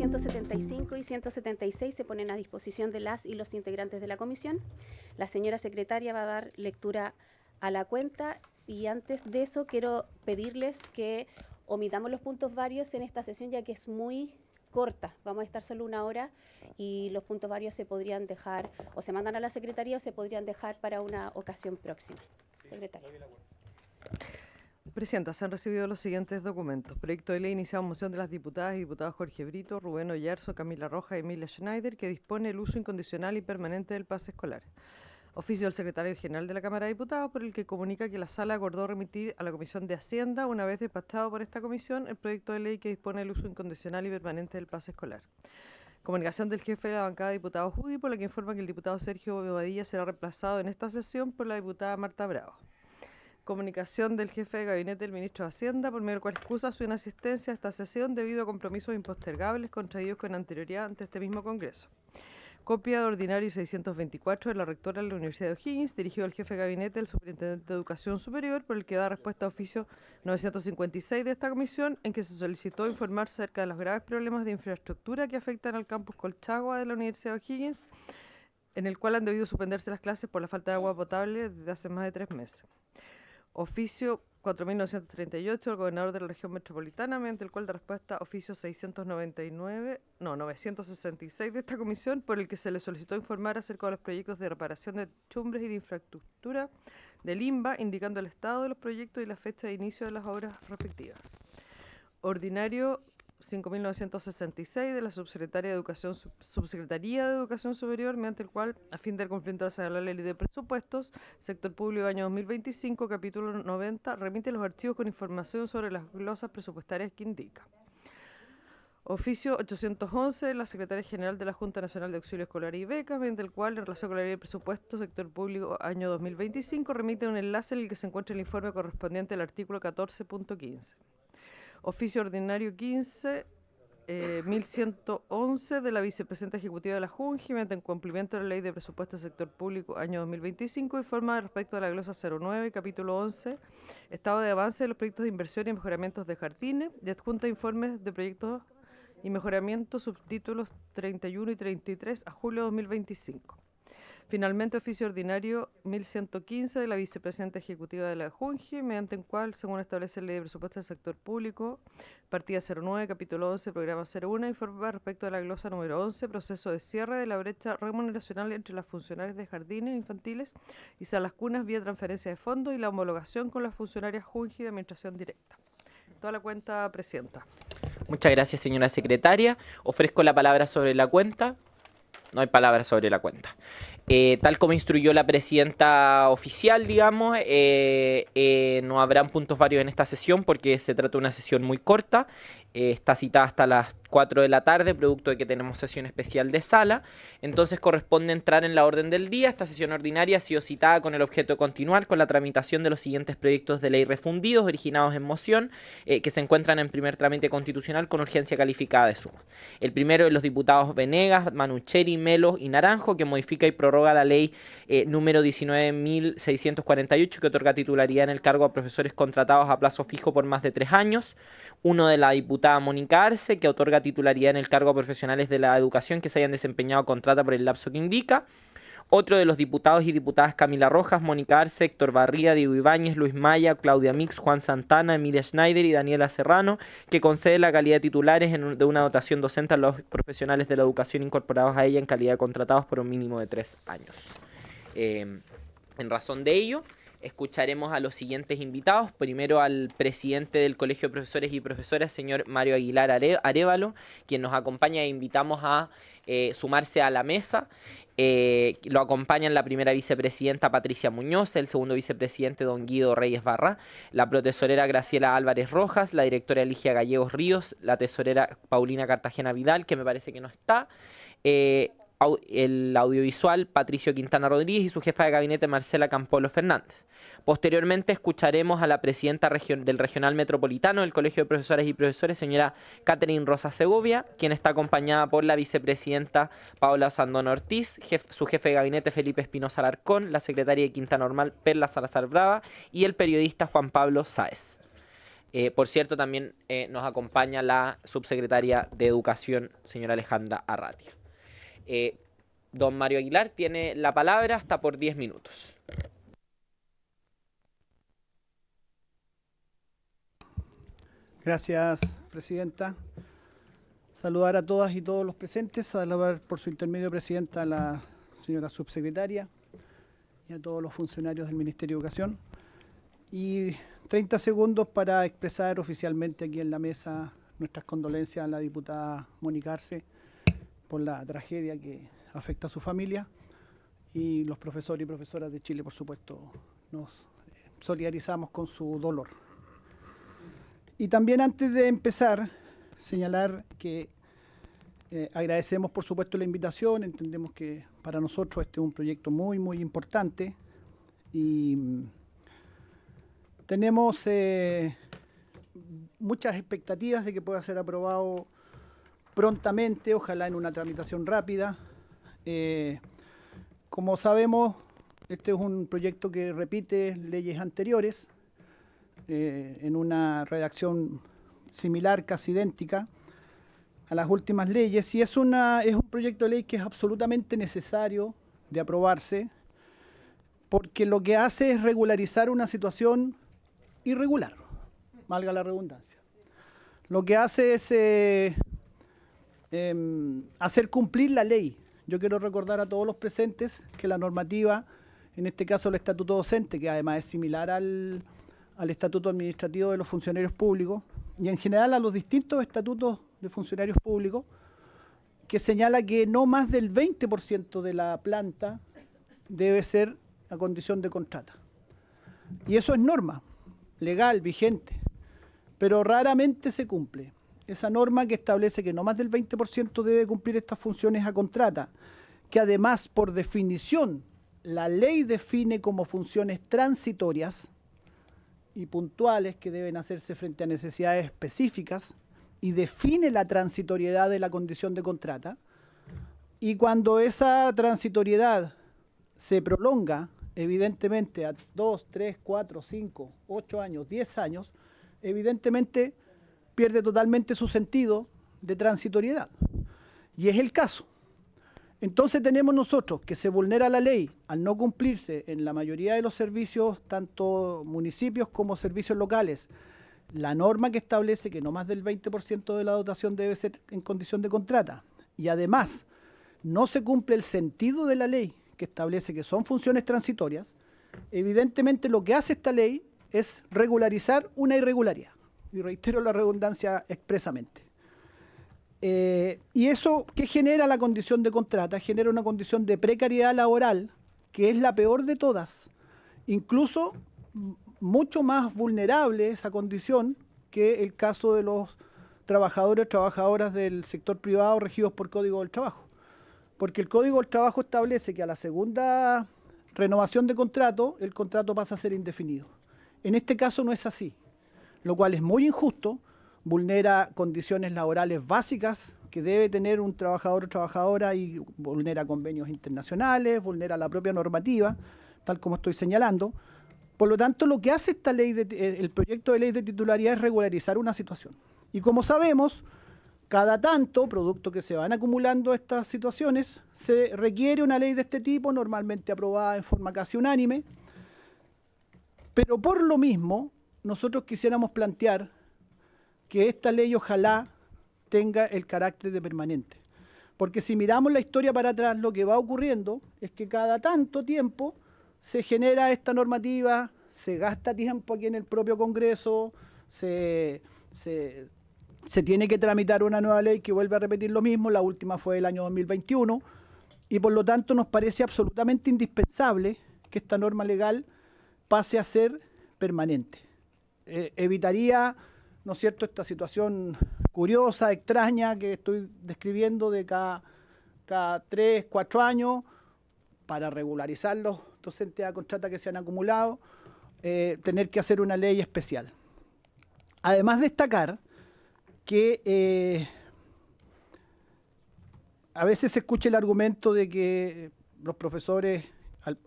175 y 176 se ponen a disposición de las y los integrantes de la comisión. La señora secretaria va a dar lectura a la cuenta y antes de eso quiero pedirles que omitamos los puntos varios en esta sesión, ya que es muy corta. Vamos a estar solo una hora y los puntos varios se podrían dejar o se mandan a la secretaría o se podrían dejar para una ocasión próxima. Secretaria. Presidenta, se han recibido los siguientes documentos. Proyecto de ley iniciado en moción de las diputadas y diputados Jorge Brito, Rubén Oyarzo, Camila Rojas y Emilia Schneider, que dispone el uso incondicional y permanente del pase escolar. Oficio del secretario general de la Cámara de Diputados, por el que comunica que la Sala acordó remitir a la Comisión de Hacienda, una vez despachado por esta comisión, el proyecto de ley que dispone el uso incondicional y permanente del pase escolar. Comunicación del jefe de la bancada de diputados UDI, por la que informa que el diputado Sergio Bobadilla será reemplazado en esta sesión por la diputada Marta Bravo. Comunicación del jefe de gabinete del ministro de Hacienda, por medio del cual excusa su inasistencia a esta sesión debido a compromisos impostergables contraídos con anterioridad ante este mismo Congreso. Copia de ordinario 624 de la rectora de la Universidad de O'Higgins, dirigido al jefe de gabinete del superintendente de Educación Superior, por el que da respuesta a oficio 956 de esta comisión, en que se solicitó informar acerca de los graves problemas de infraestructura que afectan al campus Colchagua de la Universidad de O'Higgins, en el cual han debido suspenderse las clases por la falta de agua potable desde hace más de 3 meses. Oficio 4.938 del gobernador de la región metropolitana, mediante el cual da respuesta oficio 966 de esta comisión, por el que se le solicitó informar acerca de los proyectos de reparación de chumbres y de infraestructura del INBA, indicando el estado de los proyectos y la fecha de inicio de las obras respectivas. Ordinario 5.966 de la Subsecretaría de Educación Superior, mediante el cual, a fin de cumplimiento de la ley de presupuestos, sector público año 2025, capítulo 90, remite los archivos con información sobre las glosas presupuestarias que indica. Oficio 811 de la Secretaría General de la Junta Nacional de Auxilio Escolar y Becas, mediante el cual, en relación con la ley de presupuesto, sector público año 2025, remite un enlace en el que se encuentra el informe correspondiente al artículo 14.15. Oficio ordinario 1111 de la Vicepresidenta Ejecutiva de la JUNGI, mediante en cumplimiento de la Ley de Presupuesto del Sector Público año 2025, informa respecto a la glosa 09, capítulo 11, estado de avance de los proyectos de inversión y mejoramientos de jardines, y adjunta informes de proyectos y mejoramientos, subtítulos 31 y 33 a julio de 2025. Finalmente, oficio ordinario 1115 de la Vicepresidenta Ejecutiva de la JUNGI, mediante el cual, según establece la Ley de Presupuesto del Sector Público, partida 09, capítulo 11, programa 01, informa respecto a la glosa número 11, proceso de cierre de la brecha remuneracional entre las funcionarias de jardines infantiles y salas cunas vía transferencia de fondos y la homologación con las funcionarias JUNGI de administración directa. Toda la cuenta, Presidenta. Muchas gracias, señora secretaria. Ofrezco la palabra sobre la cuenta. No hay palabra sobre la cuenta. Tal como instruyó la presidenta oficial, digamos, no habrán puntos varios en esta sesión porque se trata de una sesión muy corta. Está citada hasta las 4 de la tarde, producto de que tenemos sesión especial de sala. Entonces corresponde entrar en la orden del día. Esta sesión ordinaria ha sido citada con el objeto de continuar con la tramitación de los siguientes proyectos de ley refundidos, originados en moción, que se encuentran en primer trámite constitucional con urgencia calificada de suma. El primero de los diputados Venegas, Manucheri, Melo y Naranjo, que modifica y prorroga la ley número 19.648, que otorga titularidad en el cargo a profesores contratados a plazo fijo por más de 3 años. Uno de la diputada Mónica Arce, que otorga titularidad en el cargo a profesionales de la educación que se hayan desempeñado contrata por el lapso que indica. Otro de los diputados y diputadas Camila Rojas, Mónica Arce, Héctor Barría, Diego Ibáñez, Luis Maya, Claudia Mix, Juan Santana, Emilia Schneider y Daniela Serrano, que concede la calidad de titulares de una dotación docente a los profesionales de la educación incorporados a ella en calidad de contratados por un mínimo de 3 años. En razón de ello, escucharemos a los siguientes invitados. Primero al presidente del Colegio de Profesores y Profesoras, señor Mario Aguilar Arévalo, quien nos acompaña e invitamos a sumarse a la mesa. Lo acompañan la primera vicepresidenta Patricia Muñoz, el segundo vicepresidente don Guido Reyes Barra, la protesorera Graciela Álvarez Rojas, la directora Eligia Gallegos Ríos, la tesorera Paulina Cartagena Vidal, que me parece que no está, el audiovisual Patricio Quintana Rodríguez y su jefa de gabinete Marcela Campolo Fernández. Posteriormente escucharemos a la presidenta del Regional Metropolitano del Colegio de Profesoras y Profesores, señora Catherine Rosa Segovia, quien está acompañada por la vicepresidenta Paola Sandón Ortiz, su jefe de gabinete Felipe Espinosa Alarcón, la secretaria de Quinta Normal Perla Salazar Brava y el periodista Juan Pablo Sáez. Por cierto, también nos acompaña la subsecretaria de Educación, señora Alejandra Arratia. Don Mario Aguilar tiene la palabra hasta por 10 minutos. Gracias, presidenta. Saludar a todas y todos los presentes, saludar por su intermedio, presidenta, a la señora subsecretaria y a todos los funcionarios del Ministerio de Educación. Y 30 segundos para expresar oficialmente aquí en la mesa nuestras condolencias a la diputada Mónica Arce por la tragedia que afecta a su familia, y los profesores y profesoras de Chile, por supuesto, nos solidarizamos con su dolor. Y también, antes de empezar, señalar que agradecemos, por supuesto, la invitación. Entendemos que para nosotros este es un proyecto muy, muy importante y tenemos muchas expectativas de que pueda ser aprobado prontamente, ojalá en una tramitación rápida. Como sabemos, este es un proyecto que repite leyes anteriores en una redacción similar, casi idéntica a las últimas leyes, y es un proyecto de ley que es absolutamente necesario de aprobarse, porque lo que hace es regularizar una situación irregular, valga la redundancia. Lo que hace es hacer cumplir la ley. Yo quiero recordar a todos los presentes que la normativa, en este caso el estatuto docente, que además es similar al estatuto administrativo de los funcionarios públicos, y en general a los distintos estatutos de funcionarios públicos, que señala que no más del 20% de la planta debe ser a condición de contrata. Y eso es norma legal, vigente, pero raramente se cumple. Esa norma que establece que no más del 20% debe cumplir estas funciones a contrata, que además, por definición, la ley define como funciones transitorias y puntuales que deben hacerse frente a necesidades específicas, y define la transitoriedad de la condición de contrata. Y cuando esa transitoriedad se prolonga, evidentemente a 2, 3, 4, 5, 8 años, 10 años, evidentemente pierde totalmente su sentido de transitoriedad. Y es el caso. Entonces tenemos nosotros que se vulnera la ley al no cumplirse en la mayoría de los servicios, tanto municipios como servicios locales, la norma que establece que no más del 20% de la dotación debe ser en condición de contrata. Y además no se cumple el sentido de la ley que establece que son funciones transitorias. Evidentemente lo que hace esta ley es regularizar una irregularidad. Y reitero la redundancia expresamente. Y eso, ¿qué genera la condición de contrata? Genera una condición de precariedad laboral, que es la peor de todas. Incluso mucho más vulnerable esa condición que el caso de los trabajadores o trabajadoras del sector privado regidos por Código del Trabajo. Porque el Código del Trabajo establece que a la segunda renovación de contrato, el contrato pasa a ser indefinido. En este caso no es así, lo cual es muy injusto, vulnera condiciones laborales básicas que debe tener un trabajador o trabajadora y vulnera convenios internacionales, vulnera la propia normativa, tal como estoy señalando. Por lo tanto, lo que hace esta ley, el proyecto de ley de titularidad, es regularizar una situación. Y como sabemos, cada tanto, producto que se van acumulando estas situaciones, se requiere una ley de este tipo, normalmente aprobada en forma casi unánime, pero por lo mismo, nosotros quisiéramos plantear que esta ley ojalá tenga el carácter de permanente. Porque si miramos la historia para atrás, lo que va ocurriendo es que cada tanto tiempo se genera esta normativa, se gasta tiempo aquí en el propio Congreso, se tiene que tramitar una nueva ley que vuelve a repetir lo mismo, la última fue el año 2021, y por lo tanto nos parece absolutamente indispensable que esta norma legal pase a ser permanente. Evitaría, ¿no es cierto?, esta situación curiosa, extraña que estoy describiendo de cada 3, 4 años para regularizar los docentes a contrata que se han acumulado, tener que hacer una ley especial. Además, destacar que a veces se escucha el argumento de que los profesores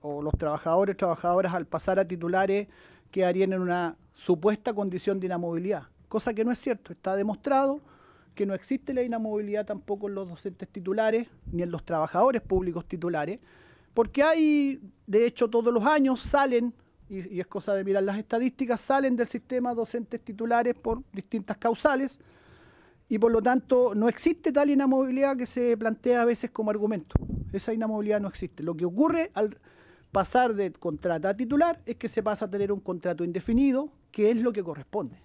o los trabajadores, trabajadoras, al pasar a titulares, quedarían en una supuesta condición de inamovilidad, cosa que no es cierto. Está demostrado que no existe la inamovilidad tampoco en los docentes titulares ni en los trabajadores públicos titulares, porque hay, de hecho, todos los años salen, y es cosa de mirar las estadísticas, salen del sistema docentes titulares por distintas causales, y por lo tanto no existe tal inamovilidad que se plantea a veces como argumento. Esa inamovilidad no existe. Lo que ocurre al pasar de contrata a titular es que se pasa a tener un contrato indefinido, que es lo que corresponde.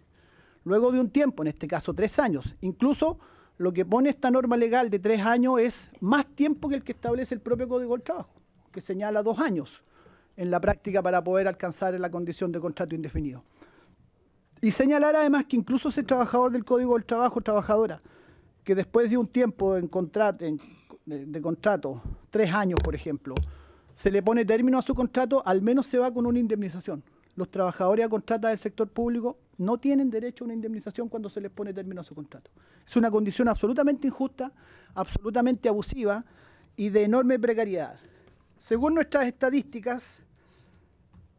Luego de un tiempo, en este caso 3 años, incluso lo que pone esta norma legal de 3 años es más tiempo que el que establece el propio Código del Trabajo, que señala 2 años en la práctica para poder alcanzar la condición de contrato indefinido. Y señalar además que incluso ese trabajador del Código del Trabajo, trabajadora, que después de un tiempo de contrato, 3 años por ejemplo, se le pone término a su contrato, al menos se va con una indemnización. Los trabajadores a contrata del sector público no tienen derecho a una indemnización cuando se les pone término a su contrato. Es una condición absolutamente injusta, absolutamente abusiva y de enorme precariedad. Según nuestras estadísticas,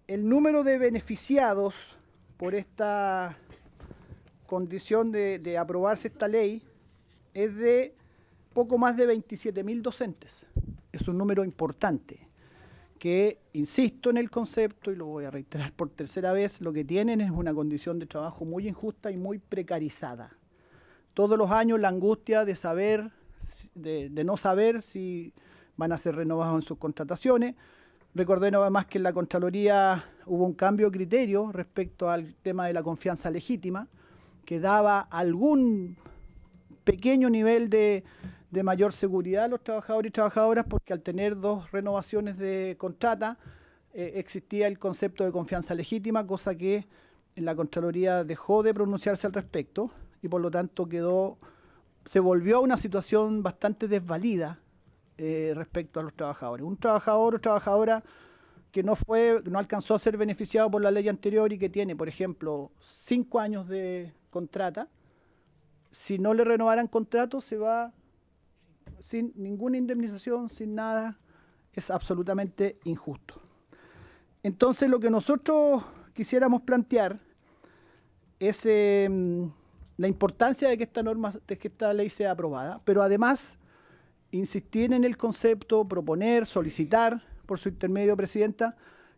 el número de beneficiados por esta condición de aprobarse esta ley es de poco más de 27.000 docentes. Es un número importante que, insisto en el concepto y lo voy a reiterar por tercera vez, lo que tienen es una condición de trabajo muy injusta y muy precarizada. Todos los años la angustia de saber, de no saber si van a ser renovados en sus contrataciones. Recordemos además que en la Contraloría hubo un cambio de criterio respecto al tema de la confianza legítima, que daba algún pequeño nivel de mayor seguridad a los trabajadores y trabajadoras, porque al tener 2 renovaciones de contrata existía el concepto de confianza legítima, cosa que en la Contraloría dejó de pronunciarse al respecto y por lo tanto se volvió a una situación bastante desvalida respecto a los trabajadores. Un trabajador o trabajadora que no alcanzó a ser beneficiado por la ley anterior y que tiene, por ejemplo, 5 años de contrata, si no le renovaran contrato se va sin ninguna indemnización, sin nada. Es absolutamente injusto. Entonces lo que nosotros quisiéramos plantear es la importancia de que esta ley sea aprobada, pero además insistir en el concepto, proponer, solicitar, por su intermedio, Presidenta,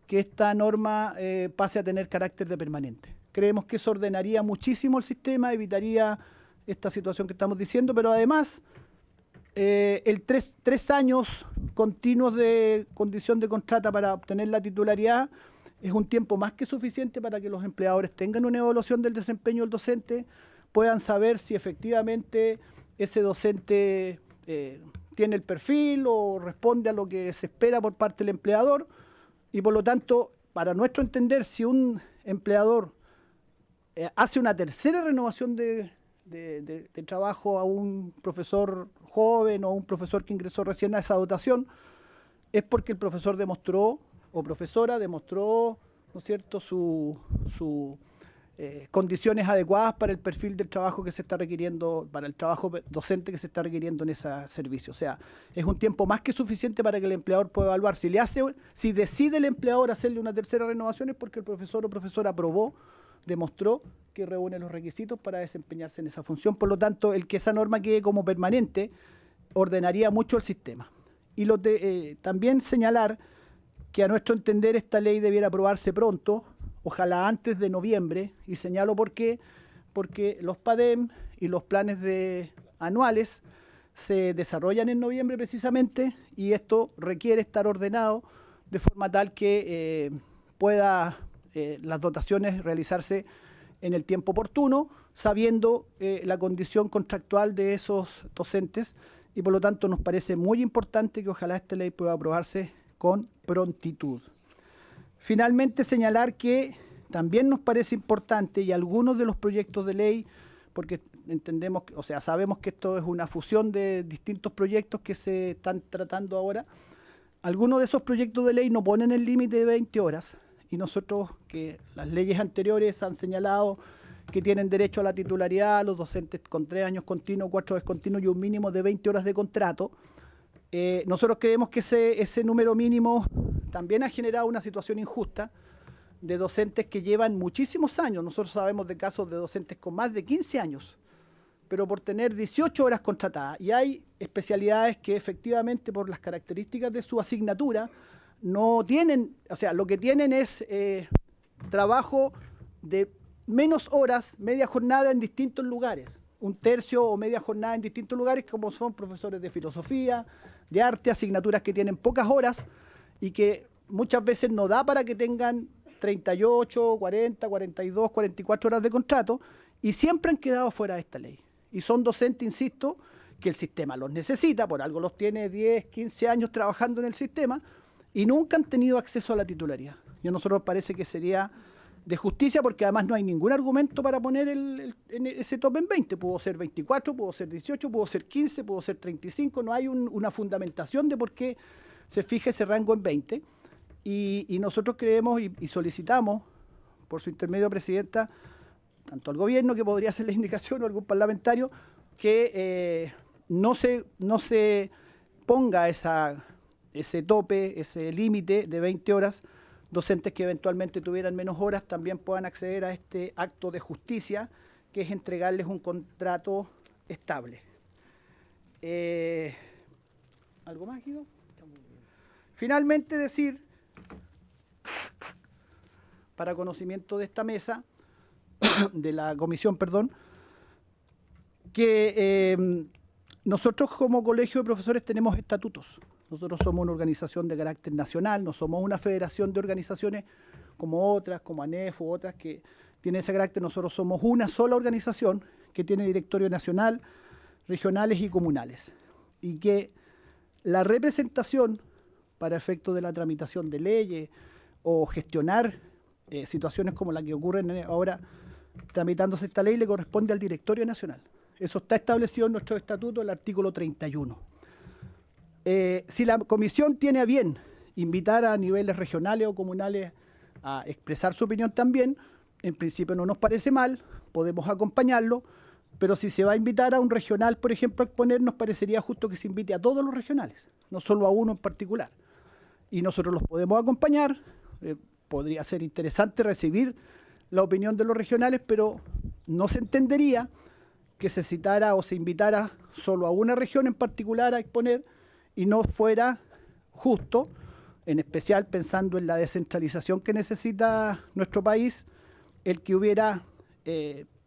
que esta norma pase a tener carácter de permanente. Creemos que eso ordenaría muchísimo el sistema, evitaría esta situación que estamos diciendo, pero además el 3 años continuos de condición de contrata para obtener la titularidad es un tiempo más que suficiente para que los empleadores tengan una evaluación del desempeño del docente, puedan saber si efectivamente ese docente tiene el perfil o responde a lo que se espera por parte del empleador, y por lo tanto, para nuestro entender, si un empleador hace una tercera renovación de trabajo a un profesor joven o un profesor que ingresó recién a esa dotación, es porque el profesor demostró, o profesora demostró, ¿no es cierto?, sus condiciones adecuadas para el perfil del trabajo que se está requiriendo, para el trabajo docente que se está requiriendo en ese servicio. O sea, es un tiempo más que suficiente para que el empleador pueda evaluar. Si decide el empleador hacerle una tercera renovación es porque el profesor o profesora aprobó, demostró que reúne los requisitos para desempeñarse en esa función. Por lo tanto, el que esa norma quede como permanente ordenaría mucho el sistema. Y también señalar que a nuestro entender esta ley debiera aprobarse pronto, ojalá antes de noviembre, y señalo por qué, porque los PADEM y los planes anuales se desarrollan en noviembre precisamente, y esto requiere estar ordenado de forma tal que pueda las dotaciones realizarse en el tiempo oportuno, sabiendo la condición contractual de esos docentes, y por lo tanto nos parece muy importante que ojalá esta ley pueda aprobarse con prontitud. Finalmente, señalar que también nos parece importante, y algunos de los proyectos de ley, porque entendemos, o sea, sabemos que esto es una fusión de distintos proyectos que se están tratando ahora, algunos de esos proyectos de ley no ponen el límite de 20 horas, y nosotros, que las leyes anteriores han señalado que tienen derecho a la titularidad los docentes con 3 años continuos, 4 descontinuos y un mínimo de 20 horas de contrato. Nosotros creemos que ese número mínimo también ha generado una situación injusta, de docentes que llevan muchísimos años. Nosotros sabemos de casos de docentes con más de 15 años, pero por tener 18 horas contratadas. Y hay especialidades que efectivamente por las características de su asignatura no tienen, o sea, lo que tienen es trabajo de menos horas, media jornada en distintos lugares, un tercio o media jornada en distintos lugares, como son profesores de filosofía, de arte, asignaturas que tienen pocas horas y que muchas veces no da para que tengan 38, 40, 42, 44 horas de contrato, y siempre han quedado fuera de esta ley. Y son docentes, insisto, que el sistema los necesita, por algo los tiene 10, 15 años trabajando en el sistema, y nunca han tenido acceso a la titularidad. Y a nosotros nos parece que sería de justicia, porque además no hay ningún argumento para poner ese tope en 20. Pudo ser 24, pudo ser 18, pudo ser 15, pudo ser 35. No hay una fundamentación de por qué se fija ese rango en 20. Y nosotros creemos y solicitamos, por su intermedio, Presidenta, tanto al gobierno, que podría hacer la indicación, o algún parlamentario, que no se ponga ese tope, ese límite de 20 horas. Docentes que eventualmente tuvieran menos horas también puedan acceder a este acto de justicia, que es entregarles un contrato estable. ¿Algo más, Guido? Finalmente decir, para conocimiento de esta mesa, de la comisión, perdón, que nosotros como colegio de profesores tenemos estatutos. Nosotros somos una organización de carácter nacional, no somos una federación de organizaciones como otras, como ANEF u otras que tienen ese carácter. Nosotros somos una sola organización que tiene directorio nacional, regionales y comunales. Y que la representación para efecto de la tramitación de leyes o gestionar situaciones como la que ocurren ahora tramitándose esta ley le corresponde al directorio nacional. Eso está establecido en nuestro estatuto, el artículo 31. Si la comisión tiene a bien invitar a niveles regionales o comunales a expresar su opinión también, en principio no nos parece mal, podemos acompañarlo, pero si se va a invitar a un regional, por ejemplo, a exponer, nos parecería justo que se invite a todos los regionales, no solo a uno en particular. Y nosotros los podemos acompañar, podría ser interesante recibir la opinión de los regionales, pero no se entendería que se citara o se invitara solo a una región en particular a exponer, y no fuera justo, en especial pensando en la descentralización que necesita nuestro país, el que hubiera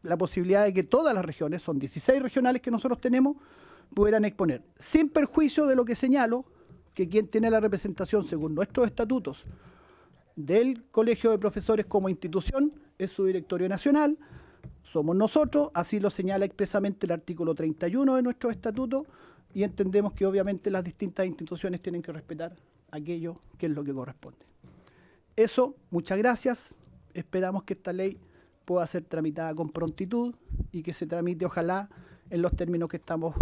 la posibilidad de que todas las regiones, son 16 regionales que nosotros tenemos, pudieran exponer, sin perjuicio de lo que señalo, que quien tiene la representación según nuestros estatutos del Colegio de Profesores como institución es su directorio nacional, somos nosotros, así lo señala expresamente el artículo 31 de nuestro estatuto, y entendemos que obviamente las distintas instituciones tienen que respetar aquello que es lo que corresponde. Eso, muchas gracias. Esperamos que esta ley pueda ser tramitada con prontitud y que se tramite, ojalá, en los términos que estamos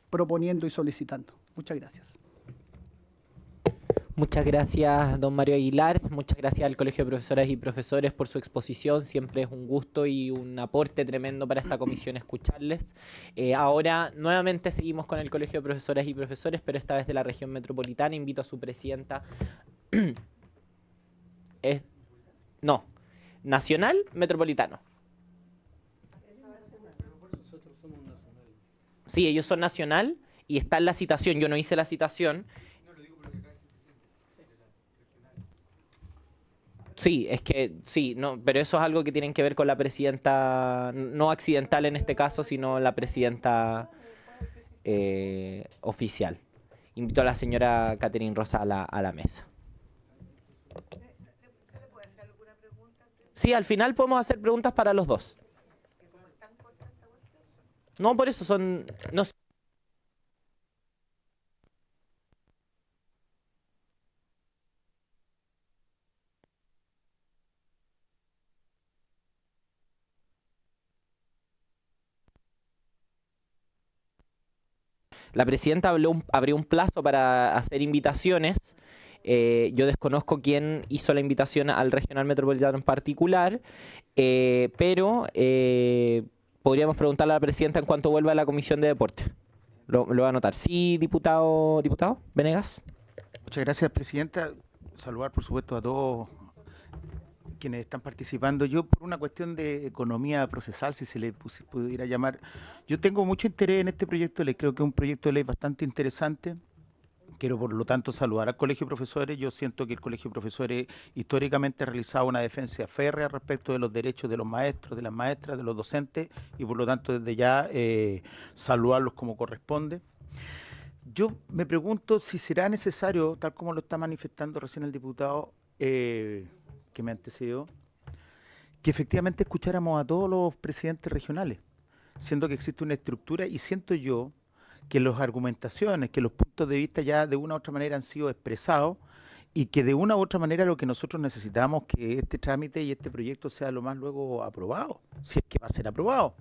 proponiendo y solicitando. Muchas gracias. Muchas gracias, don Mario Aguilar. Muchas gracias al Colegio de Profesoras y Profesores por su exposición. Siempre es un gusto y un aporte tremendo para esta comisión escucharles. Ahora, nuevamente seguimos con el Colegio de Profesoras y Profesores, pero esta vez de la región metropolitana. Invito a su presidenta. No, nacional, metropolitano. Sí, ellos son nacional y está en la citación. Yo no hice la citación. Sí, es que sí, no, pero eso es algo que tienen que ver con la presidenta, no accidental en este caso, sino la presidenta oficial. Invito a la señora Catherine Rosa a la mesa. Sí, al final podemos hacer preguntas para los dos. No, por eso son... No, la presidenta abrió un plazo para hacer invitaciones. Yo desconozco quién hizo la invitación al regional metropolitano en particular, pero podríamos preguntarle a la presidenta en cuanto vuelva a la comisión de deportes. Lo va a anotar. Sí, diputado Venegas. Muchas gracias, presidenta. Saludar, por supuesto, a todos quienes están participando. Yo, por una cuestión de economía procesal, si se le pudiera llamar, yo tengo mucho interés en este proyecto de ley. Creo que es un proyecto de ley bastante interesante. Quiero, por lo tanto, saludar al Colegio de Profesores. Yo siento que el Colegio de Profesores históricamente ha realizado una defensa férrea respecto de los derechos de los maestros, de las maestras, de los docentes, y por lo tanto, desde ya, saludarlos como corresponde. Yo me pregunto si será necesario, tal como lo está manifestando recién el diputado que me antecedió, que efectivamente escucháramos a todos los presidentes regionales, siendo que existe una estructura, y siento yo que las argumentaciones, que los puntos de vista ya de una u otra manera han sido expresados, y que de una u otra manera lo que nosotros necesitamos es que este trámite y este proyecto sea lo más luego aprobado, si es que va a ser aprobado.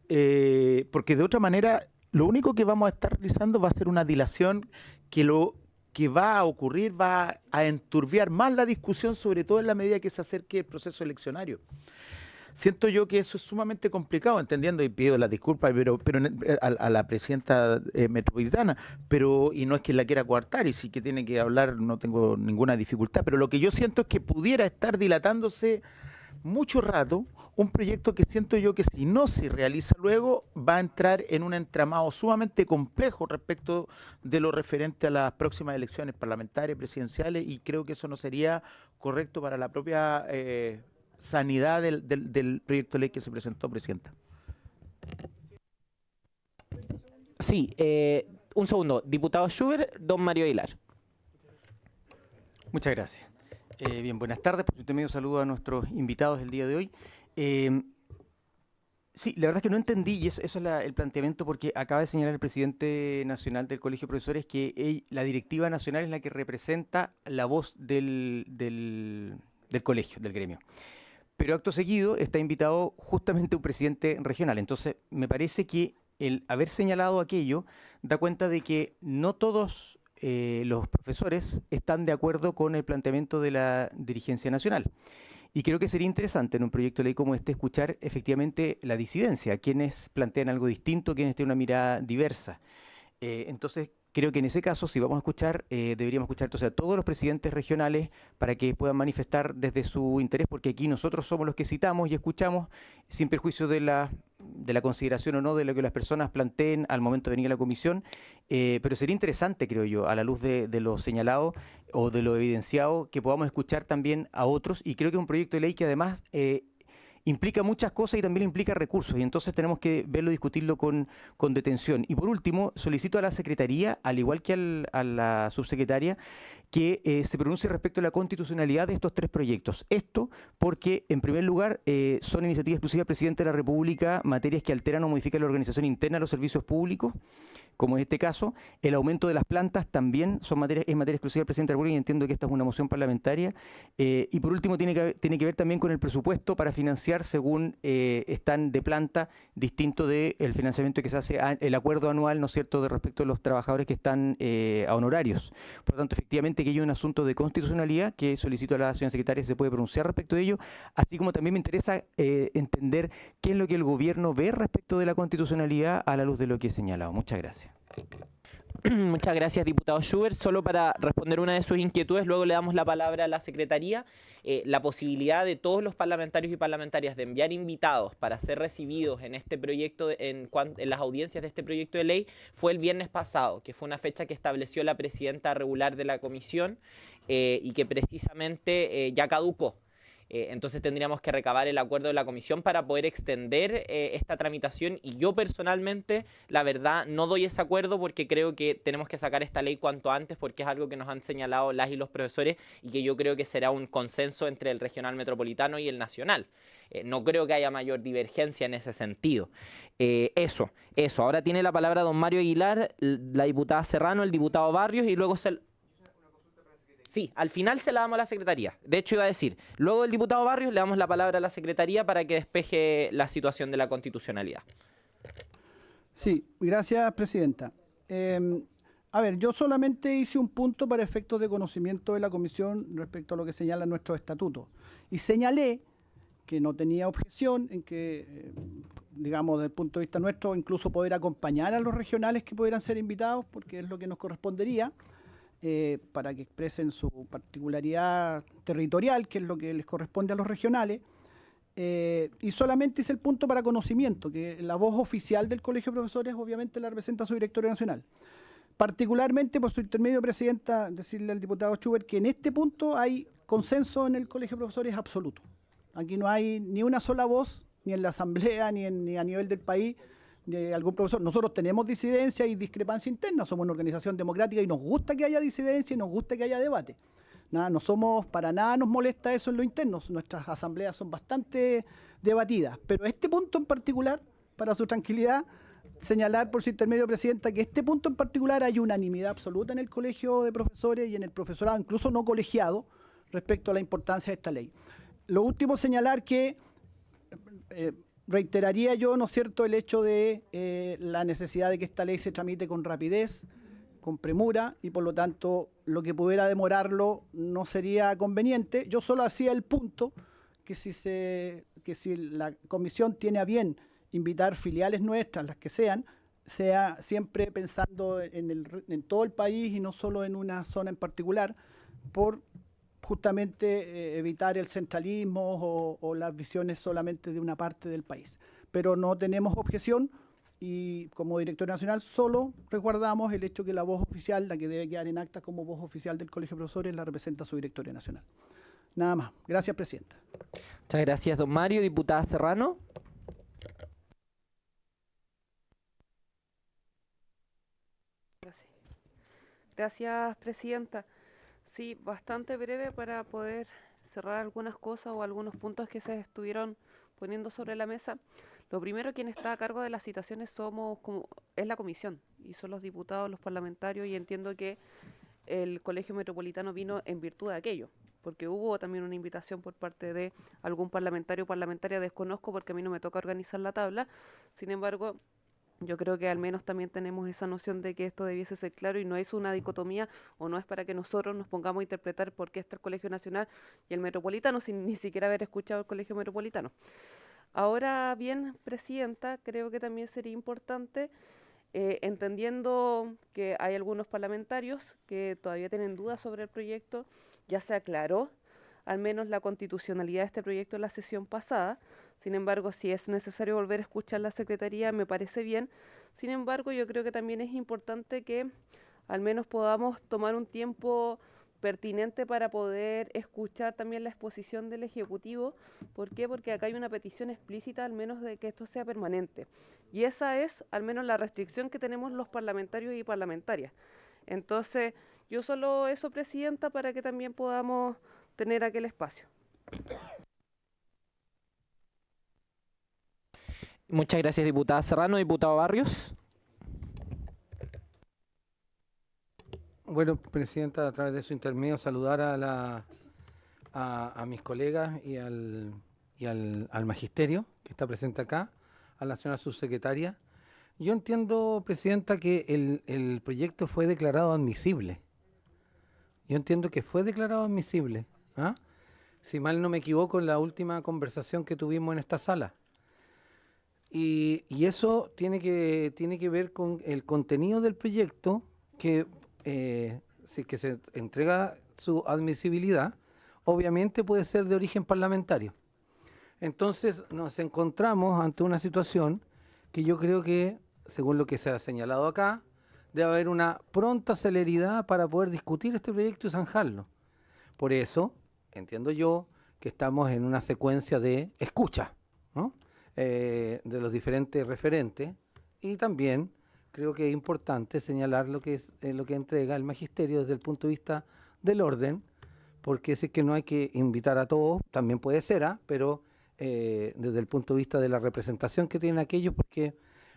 Porque de otra manera, lo único que vamos a estar realizando va a ser una dilación que lo que va a ocurrir va a enturbiar más la discusión, sobre todo en la medida que se acerque el proceso eleccionario. Siento yo que eso es sumamente complicado, entendiendo, y pido las disculpas a la presidenta metropolitana, y no es que la quiera coartar, y sí que tiene que hablar, no tengo ninguna dificultad, pero lo que yo siento es que pudiera estar dilatándose mucho rato un proyecto que siento yo que, si no se realiza luego, va a entrar en un entramado sumamente complejo respecto de lo referente a las próximas elecciones parlamentarias, presidenciales, y creo que eso no sería correcto para la propia sanidad del proyecto de ley que se presentó, Presidenta. Sí, un segundo. Diputado Schubert, don Mario Aguilar. Muchas gracias. Bien, buenas tardes. Por su medio saludo a nuestros invitados el día de hoy. Sí, la verdad es que no entendí, y eso es el planteamiento, porque acaba de señalar el presidente nacional del Colegio de Profesores que la directiva nacional es la que representa la voz del colegio, del gremio. Pero acto seguido está invitado justamente un presidente regional. Entonces, me parece que el haber señalado aquello da cuenta de que no todos los profesores están de acuerdo con el planteamiento de la dirigencia nacional. Y creo que sería interesante en un proyecto de ley como este escuchar efectivamente la disidencia, quienes plantean algo distinto, quienes tienen una mirada diversa. Entonces, creo que en ese caso, si vamos a escuchar, deberíamos escuchar entonces a todos los presidentes regionales para que puedan manifestar desde su interés, porque aquí nosotros somos los que citamos y escuchamos sin perjuicio de la consideración o no de lo que las personas planteen al momento de venir a la comisión, pero sería interesante, creo yo, a la luz de lo señalado o de lo evidenciado, que podamos escuchar también a otros, y creo que es un proyecto de ley que además implica muchas cosas y también implica recursos, y entonces tenemos que verlo, discutirlo con detención. Y por último, solicito a la Secretaría, al igual que a la subsecretaria, que se pronuncie respecto a la constitucionalidad de estos tres proyectos. Esto porque, en primer lugar, son iniciativas exclusivas del Presidente de la República, materias que alteran o modifican la organización interna de los servicios públicos, como en este caso. El aumento de las plantas también es materia exclusiva del Presidente de la República, y entiendo que esta es una moción parlamentaria. Y por último, tiene que ver también con el presupuesto para financiar según están de planta, distinto del financiamiento que se hace, el acuerdo anual, ¿no es cierto?, de respecto a los trabajadores que están a honorarios. Por lo tanto, efectivamente, que hay un asunto de constitucionalidad que solicito a la señora secretaria si se puede pronunciar respecto de ello, así como también me interesa entender qué es lo que el gobierno ve respecto de la constitucionalidad a la luz de lo que he señalado. Muchas gracias. Muchas gracias, diputado Schubert. Solo para responder una de sus inquietudes, luego le damos la palabra a la Secretaría. La posibilidad de todos los parlamentarios y parlamentarias de enviar invitados para ser recibidos en este proyecto, en las audiencias de este proyecto de ley, fue el viernes pasado, que fue una fecha que estableció la presidenta regular de la comisión y que precisamente ya caducó. Entonces tendríamos que recabar el acuerdo de la comisión para poder extender esta tramitación, y yo personalmente, la verdad, no doy ese acuerdo porque creo que tenemos que sacar esta ley cuanto antes, porque es algo que nos han señalado las y los profesores y que yo creo que será un consenso entre el regional metropolitano y el nacional. No creo que haya mayor divergencia en ese sentido. Eso. Ahora tiene la palabra don Mario Aguilar, la diputada Serrano, el diputado Barrios, y luego Sí, al final se la damos a la Secretaría. De hecho, iba a decir, luego del diputado Barrios le damos la palabra a la Secretaría para que despeje la situación de la constitucionalidad. Sí, gracias, Presidenta. A ver, yo solamente hice un punto para efectos de conocimiento de la Comisión respecto a lo que señala nuestro estatuto. Y señalé que no tenía objeción en que, digamos, desde el punto de vista nuestro, incluso poder acompañar a los regionales que pudieran ser invitados, porque es lo que nos correspondería. para que expresen su particularidad territorial, que es lo que les corresponde a los regionales. Y solamente hice el punto para conocimiento, que la voz oficial del Colegio de Profesores obviamente la representa su directorio nacional. Particularmente, por su intermedio, Presidenta, decirle al diputado Schubert que en este punto hay consenso en el Colegio de Profesores absoluto. Aquí no hay ni una sola voz, ni en la Asamblea, ni a nivel del país, de algún profesor. Nosotros tenemos disidencia y discrepancia interna, somos una organización democrática y nos gusta que haya disidencia y nos gusta que haya debate. No somos, para nada nos molesta eso en lo interno, nuestras asambleas son bastante debatidas, pero este punto en particular, para su tranquilidad, señalar por su intermedio, Presidenta, que este punto en particular hay unanimidad absoluta en el Colegio de Profesores y en el profesorado, incluso no colegiado, respecto a la importancia de esta ley. Lo último, señalar que reiteraría yo, ¿no es cierto?, el hecho de la necesidad de que esta ley se tramite con rapidez, con premura, y por lo tanto lo que pudiera demorarlo no sería conveniente. Yo solo hacía el punto que si la comisión tiene a bien invitar filiales nuestras, las que sean, sea siempre pensando en todo el país y no solo en una zona en particular, por justamente evitar el centralismo o las visiones solamente de una parte del país. Pero no tenemos objeción y como director nacional solo resguardamos el hecho que la voz oficial, la que debe quedar en acta como voz oficial del Colegio de Profesores, la representa su directorio nacional. Nada más. Gracias, Presidenta. Muchas gracias, don Mario. Diputada Serrano. Gracias, Presidenta. Sí, bastante breve para poder cerrar algunas cosas o algunos puntos que se estuvieron poniendo sobre la mesa. Lo primero, quien está a cargo de las citaciones es la comisión y son los diputados, los parlamentarios, y entiendo que el Colegio Metropolitano vino en virtud de aquello, porque hubo también una invitación por parte de algún parlamentario o parlamentaria, desconozco porque a mí no me toca organizar la tabla. Sin embargo, yo creo que al menos también tenemos esa noción de que esto debiese ser claro y no es una dicotomía o no es para que nosotros nos pongamos a interpretar por qué está el Colegio Nacional y el Metropolitano sin ni siquiera haber escuchado el Colegio Metropolitano. Ahora bien, Presidenta, creo que también sería importante, entendiendo que hay algunos parlamentarios que todavía tienen dudas sobre el proyecto, ya se aclaró al menos la constitucionalidad de este proyecto en la sesión pasada. Sin embargo, si es necesario volver a escuchar la Secretaría, me parece bien. Sin embargo, yo creo que también es importante que al menos podamos tomar un tiempo pertinente para poder escuchar también la exposición del Ejecutivo. ¿Por qué? Porque acá hay una petición explícita al menos de que esto sea permanente. Y esa es al menos la restricción que tenemos los parlamentarios y parlamentarias. Entonces, yo solo eso, Presidenta, para que también podamos tener aquel espacio. Muchas gracias, diputada Serrano. Diputado Barrios. Bueno, Presidenta, a través de su intermedio, saludar a mis colegas y al magisterio que está presente acá, a la señora subsecretaria. Yo entiendo, Presidenta, que el proyecto fue declarado admisible. Yo entiendo que fue declarado admisible. ¿Ah? Si mal no me equivoco, en la última conversación que tuvimos en esta sala. Y eso tiene que ver con el contenido del proyecto, que si que se entrega su admisibilidad, obviamente puede ser de origen parlamentario. Entonces nos encontramos ante una situación que yo creo que, según lo que se ha señalado acá, debe haber una pronta celeridad para poder discutir este proyecto y zanjarlo. Por eso, entiendo yo que estamos en una secuencia de escucha, ¿no? De los diferentes referentes, y también creo que es importante señalar lo que entrega el magisterio desde el punto de vista del orden, porque si es que no hay que invitar a todos, también puede ser, pero desde el punto de vista de la representación que tienen aquellos, porque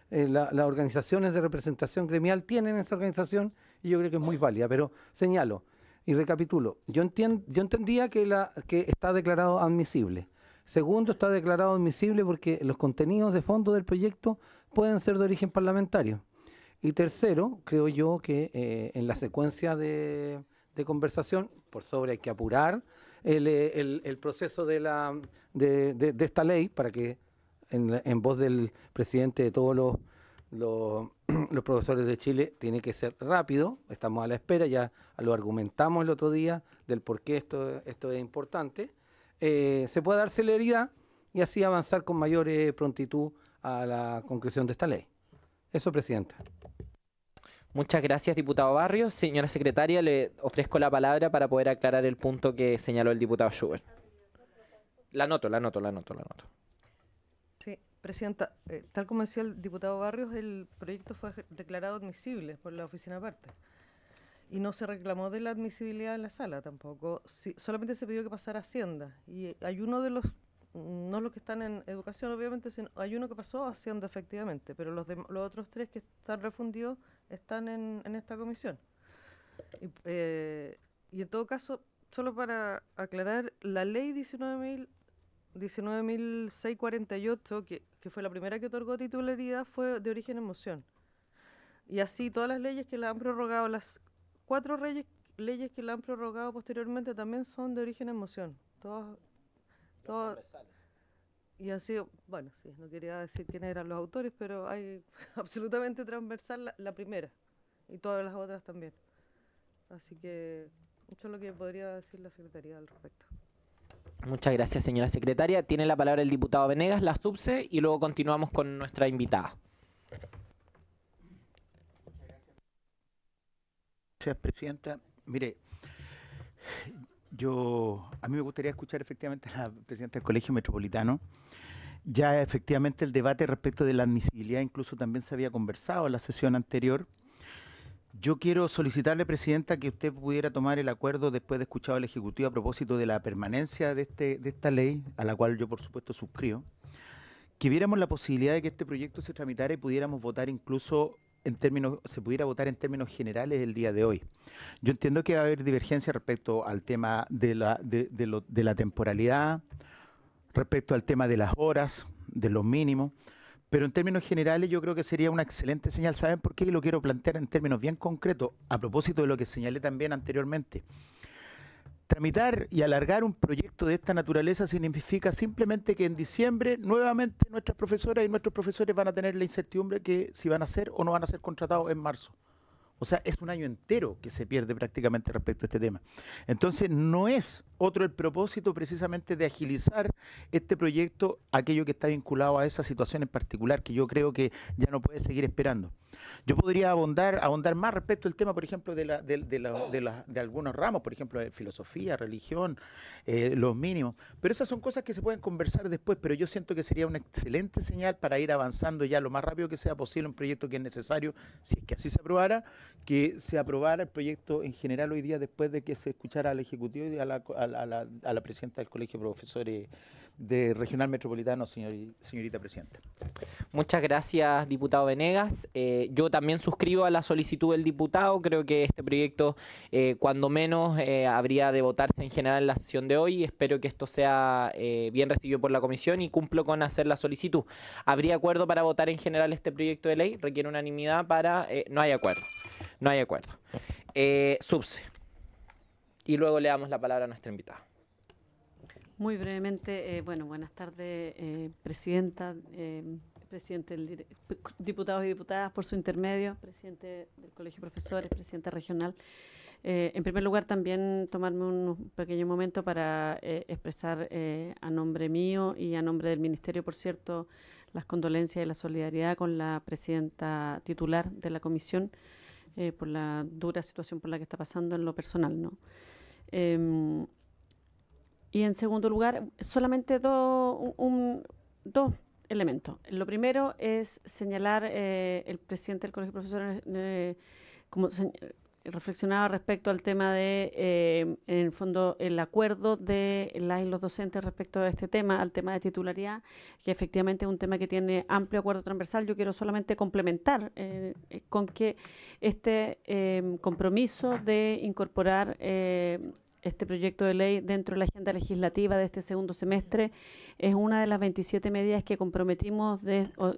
las organizaciones de representación gremial tienen esa organización y yo creo que es muy válida, pero señalo y recapitulo. Yo entendía que está declarado admisible. Segundo, está declarado admisible porque los contenidos de fondo del proyecto pueden ser de origen parlamentario. Y tercero, creo yo que en la secuencia de conversación, por sobre hay que apurar el proceso de esta ley para que en voz del presidente de todos los profesores de Chile tiene que ser rápido, estamos a la espera, ya lo argumentamos el otro día del por qué esto es importante. Se puede dar celeridad y así avanzar con mayor prontitud a la concreción de esta ley. Eso, Presidenta. Muchas gracias, diputado Barrios. Señora secretaria, le ofrezco la palabra para poder aclarar el punto que señaló el diputado Schubert. La anoto. Sí, Presidenta, tal como decía el diputado Barrios, el proyecto fue declarado admisible por la oficina aparte. Y no se reclamó de la admisibilidad en la sala tampoco. Sí, solamente se pidió que pasara a Hacienda. Y hay uno de los, no los que están en educación, obviamente, sino hay uno que pasó a Hacienda, efectivamente, pero los otros tres que están refundidos están en esta comisión. Y en todo caso, solo para aclarar, la ley 19.648, que fue la primera que otorgó titularidad, fue de origen en moción. Y así todas las leyes que la han prorrogado, las 4 leyes que la han prorrogado posteriormente también son de origen en moción. Todas. Y ha sido, bueno, sí, no quería decir quiénes eran los autores, pero hay absolutamente transversal la primera y todas las otras también. Así que eso es lo que podría decir la Secretaría al respecto. Muchas gracias, señora secretaria. Tiene la palabra el diputado Venegas, la subse, y luego continuamos con nuestra invitada. Gracias, Presidenta. Mire, a mí me gustaría escuchar efectivamente a la Presidenta del Colegio Metropolitano. Ya efectivamente el debate respecto de la admisibilidad incluso también se había conversado en la sesión anterior. Yo quiero solicitarle, Presidenta, que usted pudiera tomar el acuerdo después de escuchado al Ejecutivo a propósito de la permanencia de esta ley, a la cual yo por supuesto suscribo, que viéramos la posibilidad de que este proyecto se tramitara y pudiéramos votar incluso se pudiera votar en términos generales el día de hoy. Yo entiendo que va a haber divergencia respecto al tema de la temporalidad, respecto al tema de las horas, de los mínimos, pero en términos generales yo creo que sería una excelente señal. ¿Saben por qué? Y lo quiero plantear en términos bien concretos, a propósito de lo que señalé también anteriormente. Tramitar y alargar un proyecto de esta naturaleza significa simplemente que en diciembre nuevamente nuestras profesoras y nuestros profesores van a tener la incertidumbre que si van a ser o no van a ser contratados en marzo. O sea, es un año entero que se pierde prácticamente respecto a este tema. Entonces, no es otro el propósito precisamente de agilizar este proyecto, aquello que está vinculado a esa situación en particular, que yo creo que ya no puede seguir esperando. Yo podría ahondar más respecto al tema, por ejemplo, de algunos ramos, por ejemplo, de filosofía, religión, los mínimos. Pero esas son cosas que se pueden conversar después, pero yo siento que sería una excelente señal para ir avanzando ya lo más rápido que sea posible un proyecto que es necesario, si es que así se aprobara, que se aprobara el proyecto en general hoy día después de que se escuchara al Ejecutivo y a la Presidenta del Colegio de Profesores de Regional Metropolitano, señorita Presidenta. Muchas gracias, diputado Venegas. Yo también suscribo a la solicitud del diputado. Creo que este proyecto, cuando menos, habría de votarse en general en la sesión de hoy. Espero que esto sea bien recibido por la comisión y cumplo con hacer la solicitud. ¿Habría acuerdo para votar en general este proyecto de ley? Requiere unanimidad para... no hay acuerdo. No hay acuerdo. Subse. Y luego le damos la palabra a nuestra invitada. Muy brevemente, bueno, buenas tardes, Presidenta, presidente, diputados y diputadas, por su intermedio, presidente del Colegio de Profesores, presidenta regional. En primer lugar, también tomarme un pequeño momento para expresar a nombre mío y a nombre del Ministerio, por cierto, las condolencias y la solidaridad con la presidenta titular de la comisión por la dura situación por la que está pasando en lo personal, ¿no? Y en segundo lugar, solamente dos elementos. Lo primero es señalar el presidente del Colegio de Profesores como reflexionaba respecto al tema de, en el fondo, el acuerdo de las y los docentes respecto a este tema, al tema de titularidad, que efectivamente es un tema que tiene amplio acuerdo transversal. Yo quiero solamente complementar con que este compromiso de incorporar este proyecto de ley dentro de la agenda legislativa de este segundo semestre es una de las 27 medidas que comprometimos,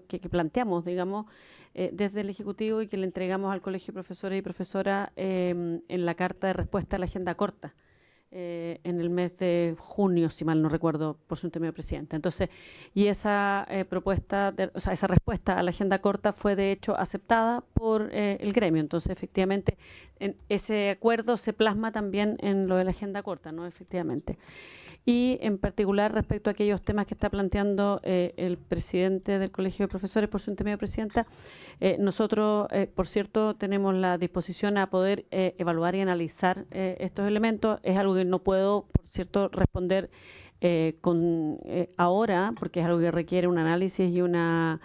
que planteamos, digamos, desde el Ejecutivo y que le entregamos al Colegio de Profesores y Profesoras en la carta de respuesta a la agenda corta en el mes de junio, si mal no recuerdo, por su intermedio presidente. Entonces, y esa esa respuesta a la agenda corta fue de hecho aceptada por el gremio. Entonces, efectivamente, ese acuerdo se plasma también en lo de la agenda corta, ¿no? Efectivamente. Y en particular respecto a aquellos temas que está planteando el presidente del Colegio de Profesores por su intermedio presidenta, nosotros, por cierto, tenemos la disposición a poder evaluar y analizar estos elementos. Es algo que no puedo, por cierto, responder ahora, porque es algo que requiere un análisis y una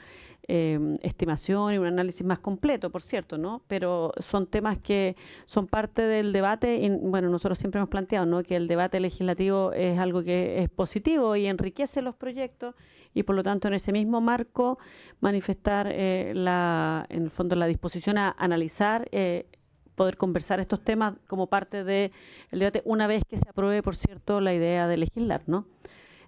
estimación y un análisis más completo, por cierto, ¿no? Pero son temas que son parte del debate y, bueno, nosotros siempre hemos planteado, ¿no?, que el debate legislativo es algo que es positivo y enriquece los proyectos y, por lo tanto, en ese mismo marco manifestar en el fondo la disposición a analizar, poder conversar estos temas como parte del debate una vez que se apruebe, por cierto, la idea de legislar, ¿no?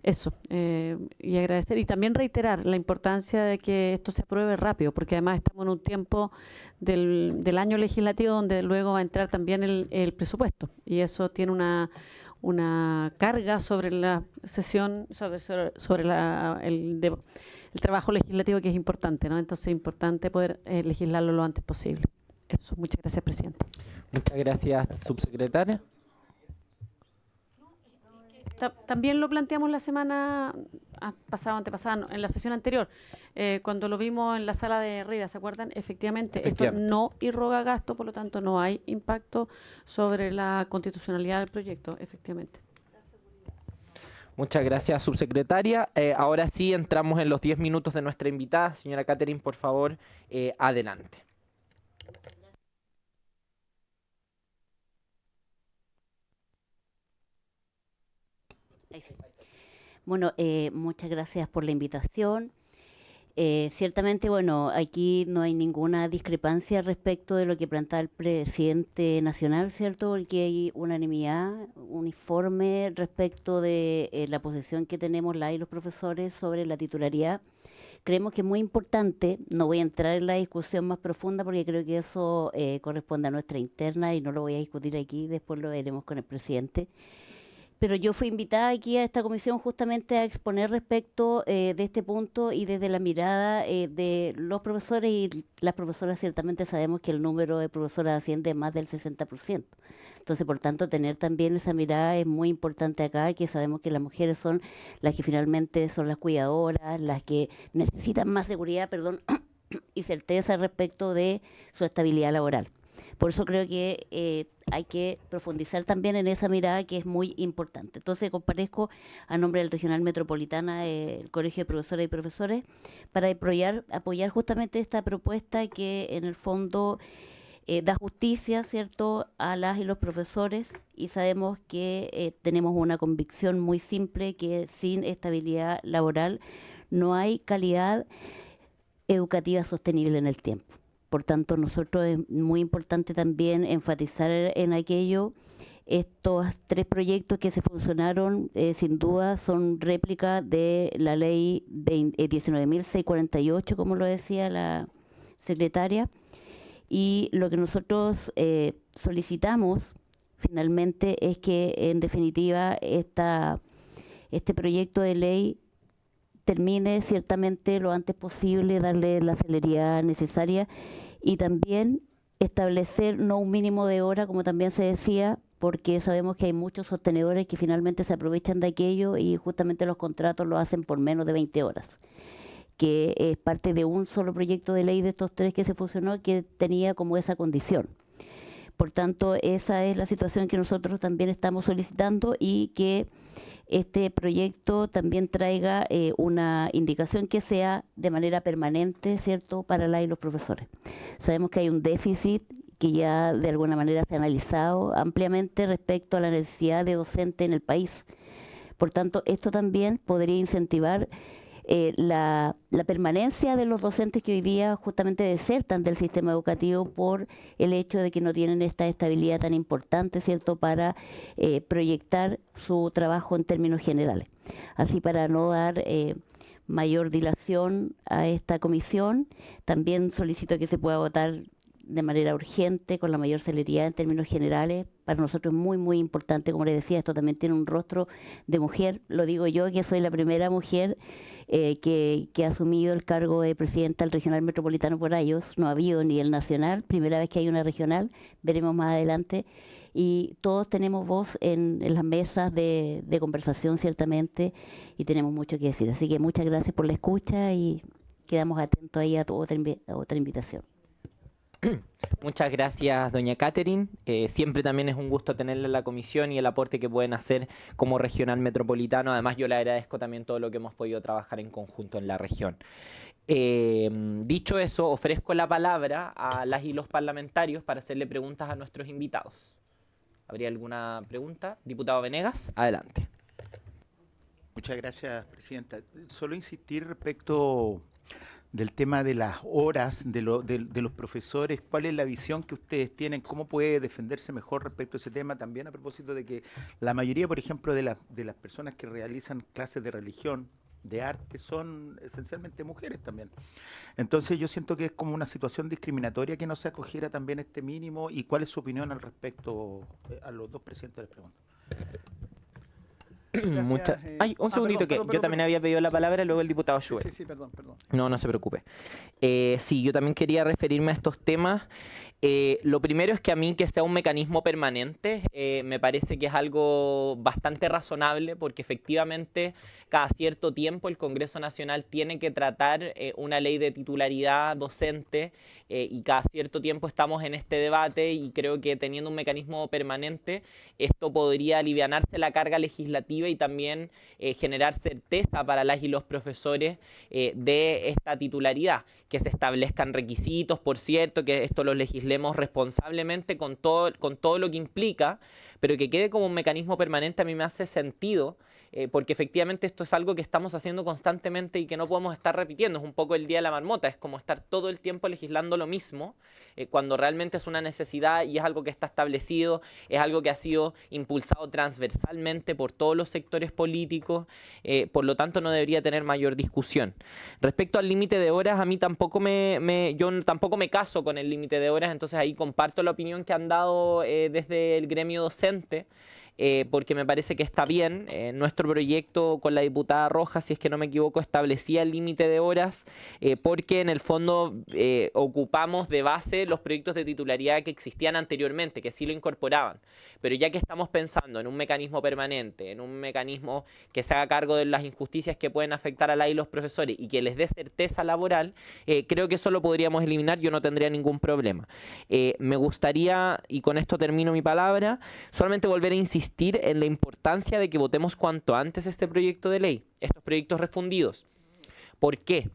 Eso, y agradecer y también reiterar la importancia de que esto se apruebe rápido, porque además estamos en un tiempo del año legislativo donde luego va a entrar también el presupuesto y eso tiene una carga sobre la sesión, sobre el trabajo legislativo que es importante, ¿no? Entonces es importante poder legislarlo lo antes posible. Eso, muchas gracias, presidente. Muchas gracias, subsecretaria. También lo planteamos la semana antepasada, no, en la sesión anterior, cuando lo vimos en la sala de arriba, ¿se acuerdan? Efectivamente, esto no irroga gasto, por lo tanto no hay impacto sobre la constitucionalidad del proyecto, efectivamente. Muchas gracias, subsecretaria. Ahora sí entramos en los 10 minutos de nuestra invitada. Señora Catherine, por favor, adelante. Bueno, muchas gracias por la invitación. Ciertamente, bueno, aquí no hay ninguna discrepancia respecto de lo que plantea el presidente nacional, ¿cierto? Porque hay unanimidad, uniforme respecto de la posición que tenemos y los profesores sobre la titularidad. Creemos que es muy importante, no voy a entrar en la discusión más profunda porque creo que eso corresponde a nuestra interna y no lo voy a discutir aquí, después lo veremos con el presidente. Pero yo fui invitada aquí a esta comisión justamente a exponer respecto de este punto y desde la mirada de los profesores y las profesoras. Ciertamente sabemos que el número de profesoras asciende a más del 60%. Entonces, por tanto, tener también esa mirada es muy importante acá, que sabemos que las mujeres son las que finalmente son las cuidadoras, las que necesitan más seguridad, y certeza respecto de su estabilidad laboral. Por eso creo que hay que profundizar también en esa mirada que es muy importante. Entonces comparezco a nombre del Regional Metropolitana del Colegio de Profesoras y Profesores para apoyar justamente esta propuesta que en el fondo da justicia, ¿cierto?, a las y los profesores, y sabemos que tenemos una convicción muy simple que sin estabilidad laboral no hay calidad educativa sostenible en el tiempo. Por tanto, nosotros es muy importante también enfatizar en aquello. Estos 3 proyectos que se funcionaron, sin duda, son réplica de la ley 19.648, como lo decía la secretaria. Y lo que nosotros solicitamos, finalmente, es que, en definitiva, este proyecto de ley termine ciertamente lo antes posible, darle la celeridad necesaria y también establecer no un mínimo de hora, como también se decía, porque sabemos que hay muchos sostenedores que finalmente se aprovechan de aquello y justamente los contratos lo hacen por menos de 20 horas, que es parte de un solo proyecto de ley de estos 3 que se fusionó que tenía como esa condición. Por tanto, esa es la situación que nosotros también estamos solicitando y que este proyecto también traiga una indicación que sea de manera permanente, ¿cierto?, para las y los profesores. Sabemos que hay un déficit que ya de alguna manera se ha analizado ampliamente respecto a la necesidad de docente en el país. Por tanto, esto también podría incentivar la permanencia de los docentes que hoy día justamente desertan del sistema educativo por el hecho de que no tienen esta estabilidad tan importante, ¿cierto?, para proyectar su trabajo en términos generales. Así, para no dar mayor dilación a esta comisión, también solicito que se pueda votar de manera urgente, con la mayor celeridad en términos generales. Para nosotros es muy, muy importante, como les decía, esto también tiene un rostro de mujer. Lo digo yo, que soy la primera mujer que ha asumido el cargo de presidenta del Regional Metropolitano por años. No ha habido ni el nacional, primera vez que hay una regional, veremos más adelante. Y todos tenemos voz en las mesas de conversación, ciertamente, y tenemos mucho que decir. Así que muchas gracias por la escucha y quedamos atentos ahí a otra invitación. Muchas gracias, doña Catherine. Siempre también es un gusto tenerla en la comisión y el aporte que pueden hacer como regional metropolitano. Además, yo le agradezco también todo lo que hemos podido trabajar en conjunto en la región. Dicho eso, ofrezco la palabra a las y los parlamentarios para hacerle preguntas a nuestros invitados. ¿Habría alguna pregunta? Diputado Venegas, adelante. Muchas gracias, presidenta. Solo insistir respecto del tema de las horas de los profesores. ¿Cuál es la visión que ustedes tienen? ¿Cómo puede defenderse mejor respecto a ese tema? También a propósito de que la mayoría, por ejemplo, de las personas que realizan clases de religión, de arte, son esencialmente mujeres también. Entonces yo siento que es como una situación discriminatoria que no se acogiera también este mínimo. ¿Y cuál es su opinión al respecto? A los dos presidentes les pregunto. Ay, un segundito, yo también había pedido la palabra, luego el diputado Schubert. Sí, perdón. No se preocupe. Sí, yo también quería referirme a estos temas. Lo primero es que a mí que sea un mecanismo permanente me parece que es algo bastante razonable, porque efectivamente cada cierto tiempo el Congreso Nacional tiene que tratar una ley de titularidad docente y cada cierto tiempo estamos en este debate, y creo que teniendo un mecanismo permanente esto podría alivianarse la carga legislativa y también generar certeza para las y los profesores de esta titularidad, que se establezcan requisitos, por cierto, que esto lo legislemos responsablemente con todo lo que implica, pero que quede como un mecanismo permanente a mí me hace sentido, porque efectivamente esto es algo que estamos haciendo constantemente y que no podemos estar repitiendo. Es un poco el día de la marmota, es como estar todo el tiempo legislando lo mismo, cuando realmente es una necesidad y es algo que está establecido, es algo que ha sido impulsado transversalmente por todos los sectores políticos, por lo tanto no debería tener mayor discusión. Respecto al límite de horas, a mí tampoco yo tampoco me caso con el límite de horas, entonces ahí comparto la opinión que han dado desde el gremio docente, porque me parece que está bien. Nuestro proyecto con la diputada Rojas, si es que no me equivoco, establecía el límite de horas, porque en el fondo ocupamos de base los proyectos de titularidad que existían anteriormente, que sí lo incorporaban. Pero ya que estamos pensando en un mecanismo permanente, en un mecanismo que se haga cargo de las injusticias que pueden afectar a la y los profesores y que les dé certeza laboral, creo que eso lo podríamos eliminar, yo no tendría ningún problema. Me gustaría, y con esto termino mi palabra, solamente volver a insistir en la importancia de que votemos cuanto antes este proyecto de ley, estos proyectos refundidos. ¿Por qué?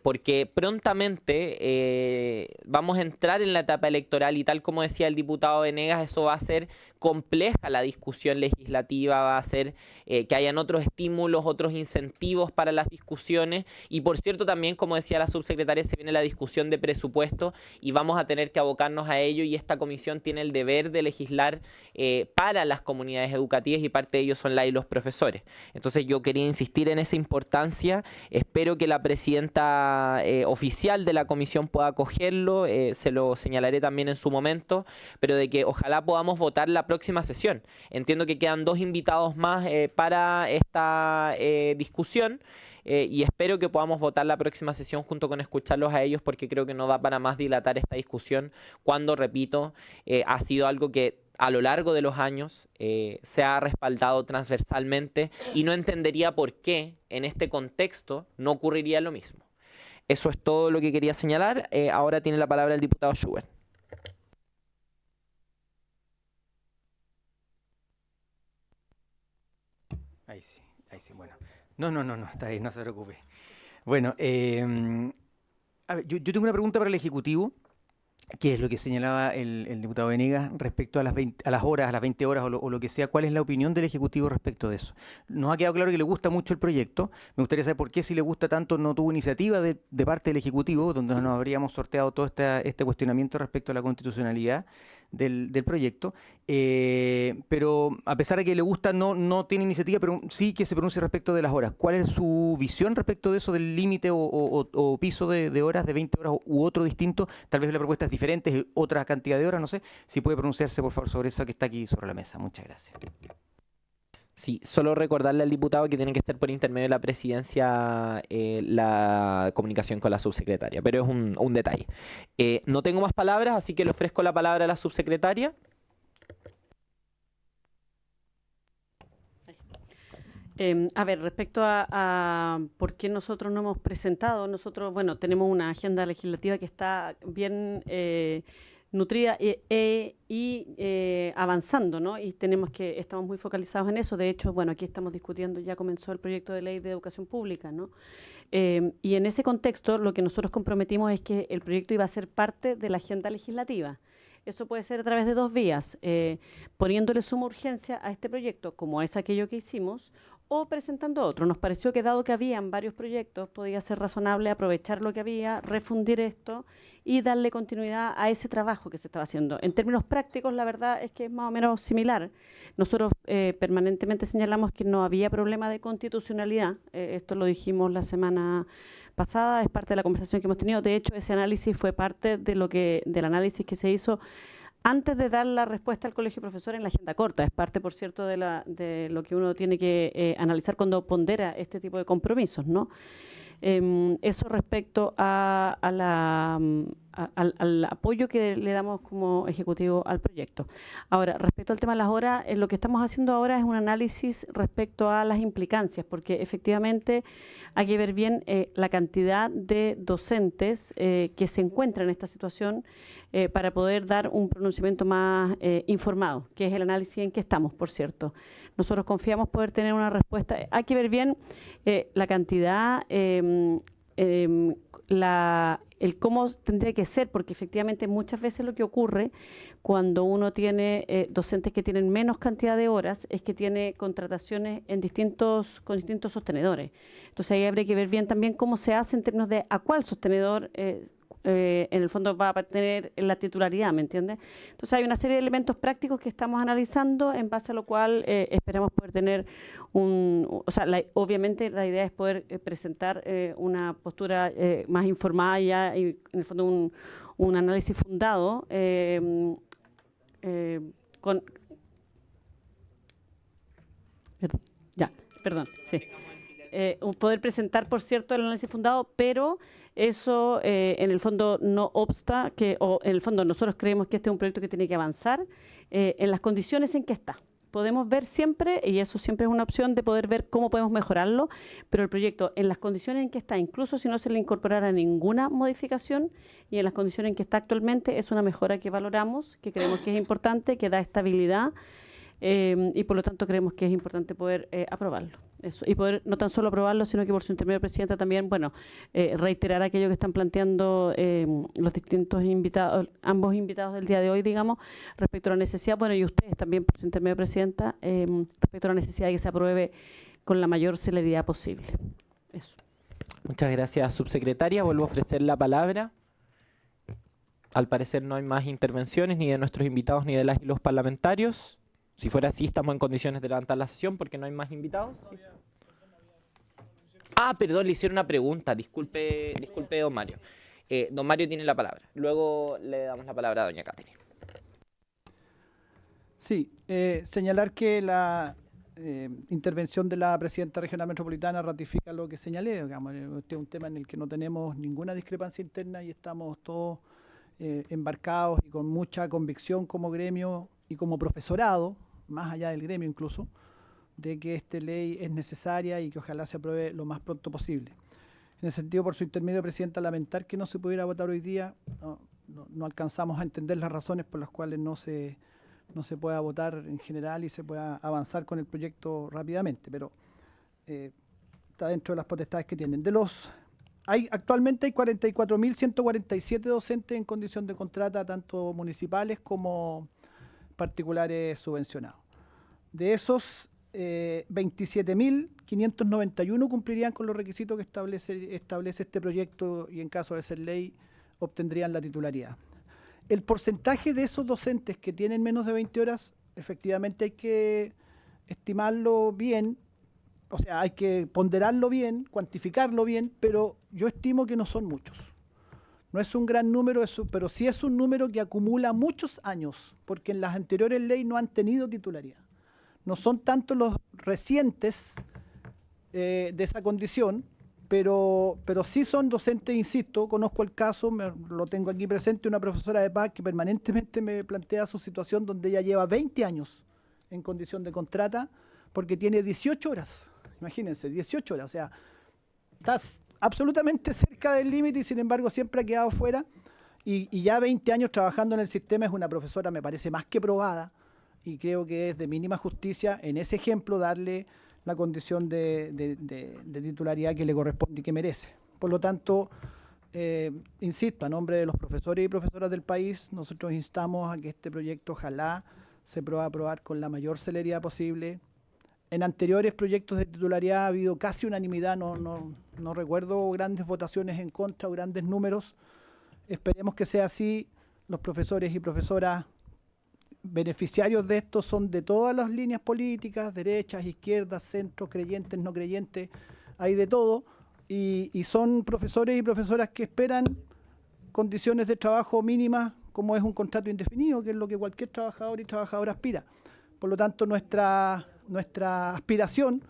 Porque prontamente vamos a entrar en la etapa electoral y tal como decía el diputado Venegas, eso va a ser compleja la discusión legislativa, va a hacer que hayan otros estímulos, otros incentivos para las discusiones, y por cierto también, como decía la subsecretaria, se viene la discusión de presupuesto y vamos a tener que abocarnos a ello, y esta comisión tiene el deber de legislar para las comunidades educativas, y parte de ellos son las y los profesores. Entonces yo quería insistir en esa importancia, espero que la presidenta oficial de la comisión pueda acogerlo, se lo señalaré también en su momento, pero de que ojalá podamos votar la próxima sesión. Entiendo que quedan 2 invitados más para esta discusión, y espero que podamos votar la próxima sesión junto con escucharlos a ellos, porque creo que no da para más dilatar esta discusión cuando, repito, ha sido algo que a lo largo de los años se ha respaldado transversalmente, y no entendería por qué en este contexto no ocurriría lo mismo. Eso es todo lo que quería señalar. Ahora tiene la palabra el diputado Schubert. Ahí sí, bueno. No, está ahí, no se preocupe. Bueno, a ver, yo tengo una pregunta para el Ejecutivo, que es lo que señalaba el diputado Venegas respecto a las 20 horas o lo que sea. ¿Cuál es la opinión del Ejecutivo respecto de eso? Nos ha quedado claro que le gusta mucho el proyecto. Me gustaría saber por qué, si le gusta tanto, no tuvo iniciativa de parte del Ejecutivo, donde nos habríamos sorteado todo este cuestionamiento respecto a la constitucionalidad del proyecto, pero a pesar de que le gusta, no tiene iniciativa, pero sí que se pronuncie respecto de las horas. ¿Cuál es su visión respecto de eso, del límite o piso de horas, de 20 horas u otro distinto? Tal vez la propuesta es diferente, otra cantidad de horas, no sé. Si puede pronunciarse, por favor, sobre eso que está aquí sobre la mesa. Muchas gracias. Sí, solo recordarle al diputado que tiene que ser por intermedio de la presidencia la comunicación con la subsecretaria, pero es un detalle. No tengo más palabras, así que le ofrezco la palabra a la subsecretaria. A ver, respecto a por qué nosotros no hemos presentado, nosotros, bueno, tenemos una agenda legislativa que está bien nutrida y avanzando, ¿no? Y estamos muy focalizados en eso. De hecho, bueno, aquí estamos discutiendo, ya comenzó el proyecto de ley de educación pública, ¿no? Y en ese contexto, lo que nosotros comprometimos es que el proyecto iba a ser parte de la agenda legislativa. Eso puede ser a través de dos vías, poniéndole suma urgencia a este proyecto, como es aquello que hicimos, o presentando otro. Nos pareció que dado que habían varios proyectos, podía ser razonable aprovechar lo que había, refundir esto y darle continuidad a ese trabajo que se estaba haciendo. En términos prácticos, la verdad es que es más o menos similar. Nosotros permanentemente señalamos que no había problema de constitucionalidad. Esto lo dijimos la semana pasada, es parte de la conversación que hemos tenido. De hecho, ese análisis fue parte del análisis que se hizo antes de dar la respuesta al Colegio de Profesores en la agenda corta. Es parte, por cierto, de lo que uno tiene que analizar cuando pondera este tipo de compromisos, ¿no? Eso respecto al apoyo que le damos como Ejecutivo al proyecto. Ahora, respecto al tema de las horas, lo que estamos haciendo ahora es un análisis respecto a las implicancias, porque efectivamente hay que ver bien la cantidad de docentes que se encuentran en esta situación para poder dar un pronunciamiento más informado, que es el análisis en que estamos, por cierto. Nosotros confiamos poder tener una respuesta. Hay que ver bien la cantidad, el cómo tendría que ser, porque efectivamente muchas veces lo que ocurre cuando uno tiene docentes que tienen menos cantidad de horas es que tiene contrataciones con distintos sostenedores. Entonces ahí habría que ver bien también cómo se hace en términos de a cuál sostenedor en el fondo va a tener la titularidad, ¿me entiendes? Entonces hay una serie de elementos prácticos que estamos analizando, en base a lo cual esperamos poder tener obviamente la idea es poder presentar una postura más informada ya, y en el fondo un análisis fundado poder presentar, por cierto, el análisis fundado, pero eso en el fondo no obsta en el fondo nosotros creemos que este es un proyecto que tiene que avanzar en las condiciones en que está. Podemos ver siempre, y eso siempre es una opción, de poder ver cómo podemos mejorarlo, pero el proyecto en las condiciones en que está, incluso si no se le incorporara ninguna modificación, y en las condiciones en que está actualmente, es una mejora que valoramos, que creemos que es importante, que da estabilidad, y por lo tanto creemos que es importante poder aprobarlo. Eso, y poder no tan solo aprobarlo, sino que por su intermedio, presidenta, también, reiterar aquello que están planteando los distintos invitados, ambos invitados del día de hoy, digamos, respecto a la necesidad, y ustedes también por su intermedio, presidenta, respecto a la necesidad de que se apruebe con la mayor celeridad posible. Eso. Muchas gracias, subsecretaria. Vuelvo a ofrecer la palabra. Al parecer no hay más intervenciones, ni de nuestros invitados, ni de las y los parlamentarios. Si fuera así, estamos en condiciones de levantar la sesión porque no hay más invitados. ¿Sí? Perdón, le hicieron una pregunta. Disculpe, don Mario. Don Mario tiene la palabra. Luego le damos la palabra a doña Catherine. Sí, señalar que la intervención de la presidenta regional metropolitana ratifica lo que señalé. Digamos, este es un tema en el que no tenemos ninguna discrepancia interna y estamos todos embarcados y con mucha convicción como gremio y como profesorado, más allá del gremio incluso, de que esta ley es necesaria y que ojalá se apruebe lo más pronto posible. En ese sentido, por su intermedio, presidenta, lamentar que no se pudiera votar hoy día. No alcanzamos a entender las razones por las cuales no se pueda votar en general y se pueda avanzar con el proyecto rápidamente, pero está dentro de las potestades que tienen. Actualmente hay 44.147 docentes en condición de contrata, tanto municipales como particulares subvencionados. De esos, 27.591 cumplirían con los requisitos que establece este proyecto y en caso de ser ley obtendrían la titularidad. El porcentaje de esos docentes que tienen menos de 20 horas, efectivamente hay que estimarlo bien, o sea, hay que ponderarlo bien, cuantificarlo bien, pero yo estimo que no son muchos. No es un gran número, pero sí es un número que acumula muchos años, porque en las anteriores leyes no han tenido titularidad. No son tanto los recientes de esa condición, pero sí son docentes, insisto, conozco el caso, lo tengo aquí presente, una profesora de paz que permanentemente me plantea su situación donde ella lleva 20 años en condición de contrata porque tiene 18 horas, imagínense, 18 horas, o sea, está absolutamente cerca del límite y sin embargo siempre ha quedado fuera y ya 20 años trabajando en el sistema es una profesora, me parece más que probada y creo que es de mínima justicia en ese ejemplo darle la condición de titularidad que le corresponde y que merece. Por lo tanto, insisto, a nombre de los profesores y profesoras del país, nosotros instamos a que este proyecto ojalá se pueda aprobar con la mayor celeridad posible. En anteriores proyectos de titularidad ha habido casi unanimidad, no recuerdo grandes votaciones en contra o grandes números. Esperemos que sea así. Los profesores y profesoras beneficiarios de esto son de todas las líneas políticas, derechas, izquierdas, centros, creyentes, no creyentes, hay de todo, y son profesores y profesoras que esperan condiciones de trabajo mínimas, como es un contrato indefinido, que es lo que cualquier trabajador y trabajadora aspira. Por lo tanto, nuestra aspiración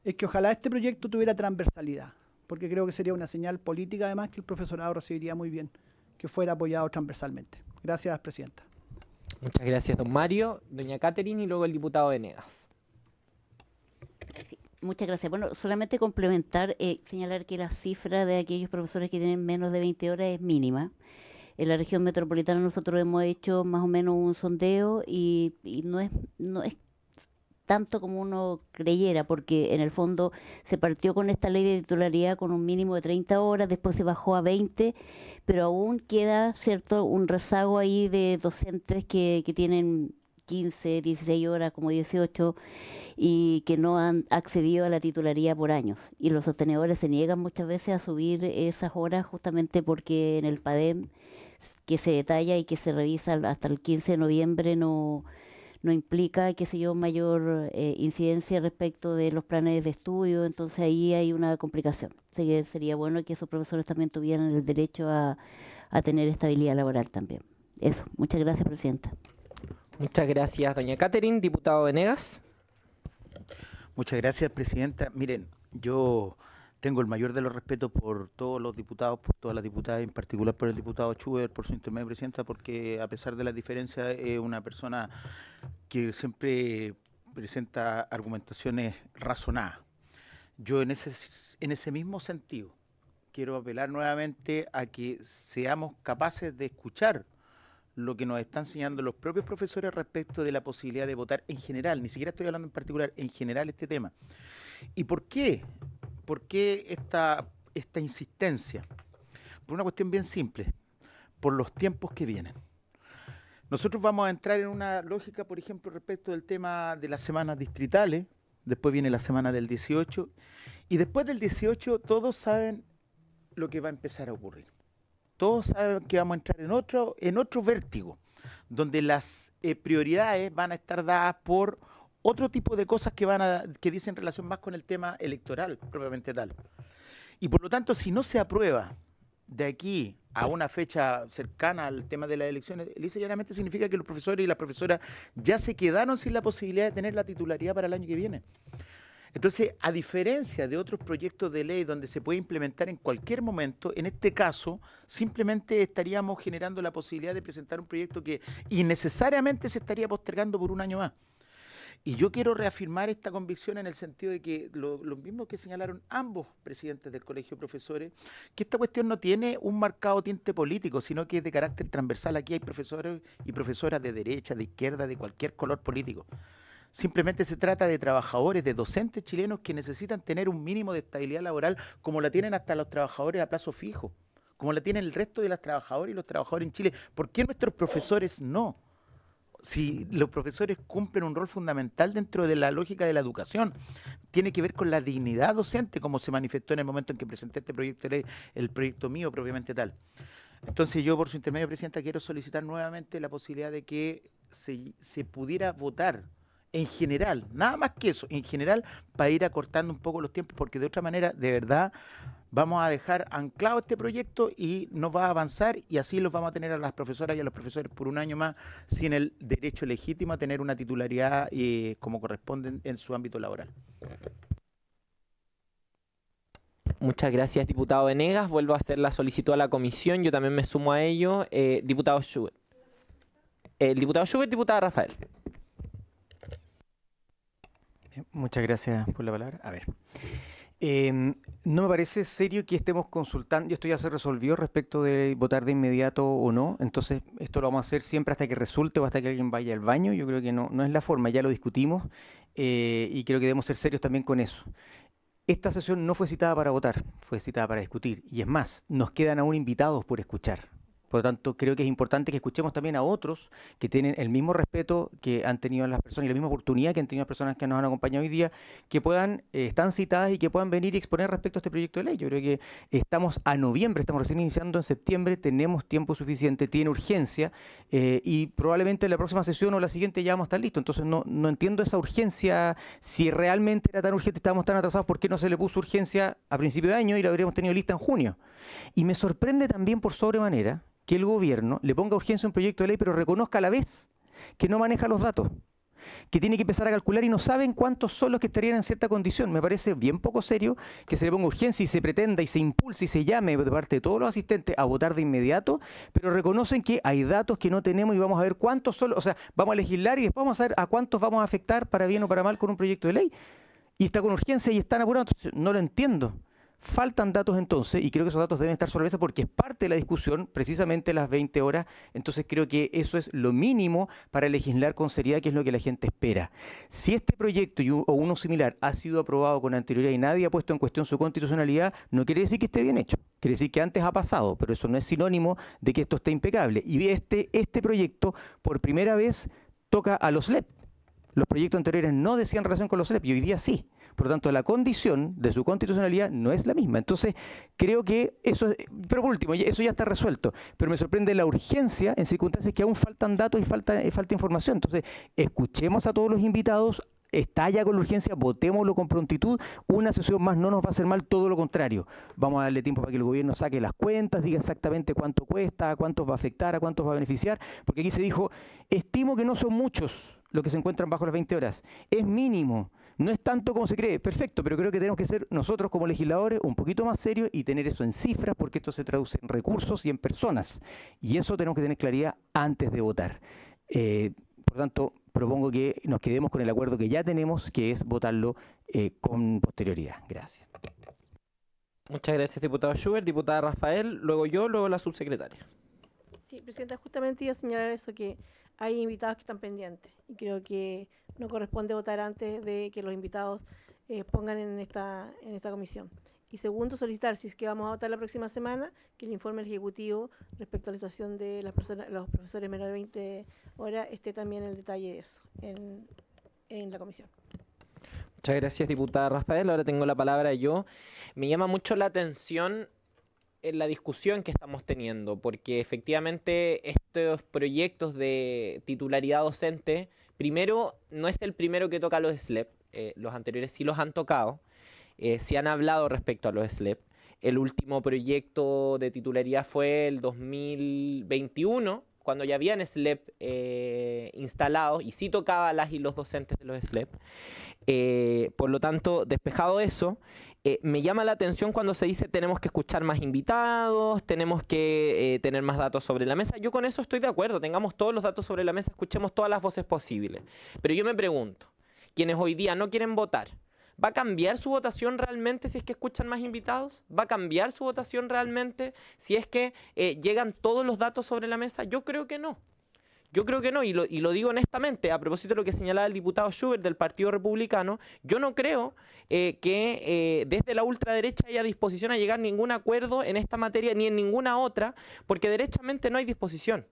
es que ojalá este proyecto tuviera transversalidad, porque creo que sería una señal política, además, que el profesorado recibiría muy bien, que fuera apoyado transversalmente. Gracias, Presidenta. Muchas gracias, don Mario. Doña Catherine y luego el diputado Venegas. Sí, muchas gracias. Bueno, solamente complementar, señalar que la cifra de aquellos profesores que tienen menos de 20 horas es mínima. En la región metropolitana nosotros hemos hecho más o menos un sondeo y no es tanto como uno creyera, porque en el fondo se partió con esta ley de titularidad con un mínimo de 30 horas, después se bajó a 20, pero aún queda, ¿cierto?, un rezago ahí de docentes que tienen 15, 16 horas, como 18, y que no han accedido a la titularidad por años. Y los sostenedores se niegan muchas veces a subir esas horas justamente porque en el PADEM, que se detalla y que se revisa hasta el 15 de noviembre, no implica, qué sé yo, mayor incidencia respecto de los planes de estudio, entonces ahí hay una complicación. Así que sería bueno que esos profesores también tuvieran el derecho a tener estabilidad laboral también. Eso, muchas gracias, Presidenta. Muchas gracias, doña Catherine. Diputado Venegas. Muchas gracias, Presidenta. Miren, yo tengo el mayor de los respetos por todos los diputados, por todas las diputadas, en particular por el diputado Schubert, por su intermedio, Presidenta, porque a pesar de las diferencias es una persona que siempre presenta argumentaciones razonadas. Yo en ese mismo sentido quiero apelar nuevamente a que seamos capaces de escuchar lo que nos están enseñando los propios profesores respecto de la posibilidad de votar en general, ni siquiera estoy hablando en particular, en general este tema. ¿Y por qué? ¿Por qué esta insistencia? Por una cuestión bien simple, por los tiempos que vienen. Nosotros vamos a entrar en una lógica, por ejemplo, respecto del tema de las semanas distritales, después viene la semana del 18, y después del 18 todos saben lo que va a empezar a ocurrir. Todos saben que vamos a entrar en otro vértigo, donde las prioridades van a estar dadas por otro tipo de cosas que dicen relación más con el tema electoral, propiamente tal. Y por lo tanto, si no se aprueba de aquí a una fecha cercana al tema de las elecciones, lisa y llanamente significa que los profesores y las profesoras ya se quedaron sin la posibilidad de tener la titularidad para el año que viene. Entonces, a diferencia de otros proyectos de ley donde se puede implementar en cualquier momento, en este caso, simplemente estaríamos generando la posibilidad de presentar un proyecto que innecesariamente se estaría postergando por un año más. Y yo quiero reafirmar esta convicción en el sentido de que lo mismo que señalaron ambos presidentes del Colegio de Profesores, que esta cuestión no tiene un marcado tinte político, sino que es de carácter transversal. Aquí hay profesores y profesoras de derecha, de izquierda, de cualquier color político. Simplemente se trata de trabajadores, de docentes chilenos que necesitan tener un mínimo de estabilidad laboral como la tienen hasta los trabajadores a plazo fijo, como la tienen el resto de las trabajadoras y los trabajadores en Chile. ¿Por qué nuestros profesores no? Si los profesores cumplen un rol fundamental dentro de la lógica de la educación, tiene que ver con la dignidad docente, como se manifestó en el momento en que presenté este proyecto de ley, el proyecto mío propiamente tal. Entonces yo, por su intermedio, Presidenta, quiero solicitar nuevamente la posibilidad de que se pudiera votar en general, nada más que eso, en general, para ir acortando un poco los tiempos, porque de otra manera, de verdad, vamos a dejar anclado este proyecto y no va a avanzar, y así los vamos a tener a las profesoras y a los profesores por un año más sin el derecho legítimo a tener una titularidad como corresponde en su ámbito laboral. Muchas gracias, diputado Venegas. Vuelvo a hacer la solicitud a la comisión. Yo también me sumo a ello. Diputado Schubert. El diputado Schubert, diputada Rafael. Muchas gracias por la palabra. A ver. No me parece serio que estemos consultando. Esto ya se resolvió respecto de votar de inmediato o no. Entonces, esto lo vamos a hacer siempre hasta que resulte o hasta que alguien vaya al baño. Yo creo que no es la forma. Ya lo discutimos y creo que debemos ser serios también con eso. Esta sesión no fue citada para votar, fue citada para discutir. Y es más, nos quedan aún invitados por escuchar. Por lo tanto, creo que es importante que escuchemos también a otros que tienen el mismo respeto que han tenido las personas y la misma oportunidad que han tenido las personas que nos han acompañado hoy día, que puedan, están citadas y que puedan venir y exponer respecto a este proyecto de ley. Yo creo que estamos a noviembre, estamos recién iniciando en septiembre, tenemos tiempo suficiente, tiene urgencia y probablemente en la próxima sesión o la siguiente ya vamos a estar listos. Entonces no entiendo esa urgencia. Si realmente era tan urgente, estábamos tan atrasados, ¿por qué no se le puso urgencia a principio de año y la habríamos tenido lista en junio? Y me sorprende también por sobremanera que el gobierno le ponga urgencia a un proyecto de ley, pero reconozca a la vez que no maneja los datos, que tiene que empezar a calcular y no saben cuántos son los que estarían en cierta condición. Me parece bien poco serio que se le ponga urgencia y se pretenda y se impulse y se llame de parte de todos los asistentes a votar de inmediato, pero reconocen que hay datos que no tenemos y vamos a ver cuántos son, o sea, vamos a legislar y después vamos a ver a cuántos vamos a afectar para bien o para mal con un proyecto de ley. Y está con urgencia y están apurados. Entonces, no lo entiendo. Faltan datos entonces, y creo que esos datos deben estar sobre la mesa porque es parte de la discusión, precisamente las 20 horas. Entonces creo que eso es lo mínimo para legislar con seriedad, que es lo que la gente espera. Si este proyecto o uno similar ha sido aprobado con anterioridad y nadie ha puesto en cuestión su constitucionalidad, no quiere decir que esté bien hecho. Quiere decir que antes ha pasado, pero eso no es sinónimo de que esto esté impecable. Y este proyecto, por primera vez, toca a los LEP. Los proyectos anteriores no decían relación con los LEP y hoy día sí. Por lo tanto, la condición de su constitucionalidad no es la misma. Entonces, creo que eso es, pero por último, eso ya está resuelto. Pero me sorprende la urgencia en circunstancias que aún faltan datos y falta información. Entonces, escuchemos a todos los invitados, está ya con la urgencia, votémoslo con prontitud. Una sesión más no nos va a hacer mal, todo lo contrario. Vamos a darle tiempo para que el gobierno saque las cuentas, diga exactamente cuánto cuesta, a cuántos va a afectar, a cuántos va a beneficiar. Porque aquí se dijo, estimo que no son muchos los que se encuentran bajo las 20 horas. Es mínimo. No es tanto como se cree, perfecto, pero creo que tenemos que ser nosotros como legisladores un poquito más serios y tener eso en cifras, porque esto se traduce en recursos y en personas. Y eso tenemos que tener claridad antes de votar. Por tanto, propongo que nos quedemos con el acuerdo que ya tenemos, que es votarlo con posterioridad. Gracias. Muchas gracias, diputado Schubert. Diputada Rafael, luego yo, luego la subsecretaria. Sí, Presidenta, justamente iba a señalar eso, que hay invitados que están pendientes y creo que no corresponde votar antes de que los invitados pongan en esta comisión. Y segundo, solicitar, si es que vamos a votar la próxima semana, que el informe del Ejecutivo respecto a la situación de las personas, los profesores menores de 20 horas esté también el detalle de eso en la comisión. Muchas gracias, diputada Rafael. Ahora tengo la palabra yo. Me llama mucho la atención en la discusión que estamos teniendo, porque efectivamente estos proyectos de titularidad docente, primero, no es el primero que toca los SLEP, los anteriores sí los han tocado, sí han hablado respecto a los SLEP. El último proyecto de titularidad fue el 2021, cuando ya habían SLEP instalados, y sí tocaba a las y los docentes de los SLEP. Por lo tanto, despejado eso, me llama la atención cuando se dice tenemos que escuchar más invitados, tenemos que tener más datos sobre la mesa. Yo con eso estoy de acuerdo, tengamos todos los datos sobre la mesa, escuchemos todas las voces posibles. Pero yo me pregunto, quienes hoy día no quieren votar, ¿va a cambiar su votación realmente si es que escuchan más invitados? ¿Va a cambiar su votación realmente si es que llegan todos los datos sobre la mesa? Yo creo que no. Yo creo que no, y lo digo honestamente, a propósito de lo que señalaba el diputado Schubert del Partido Republicano, yo no creo que desde la ultraderecha haya disposición a llegar a ningún acuerdo en esta materia ni en ninguna otra, porque derechamente no hay disposición.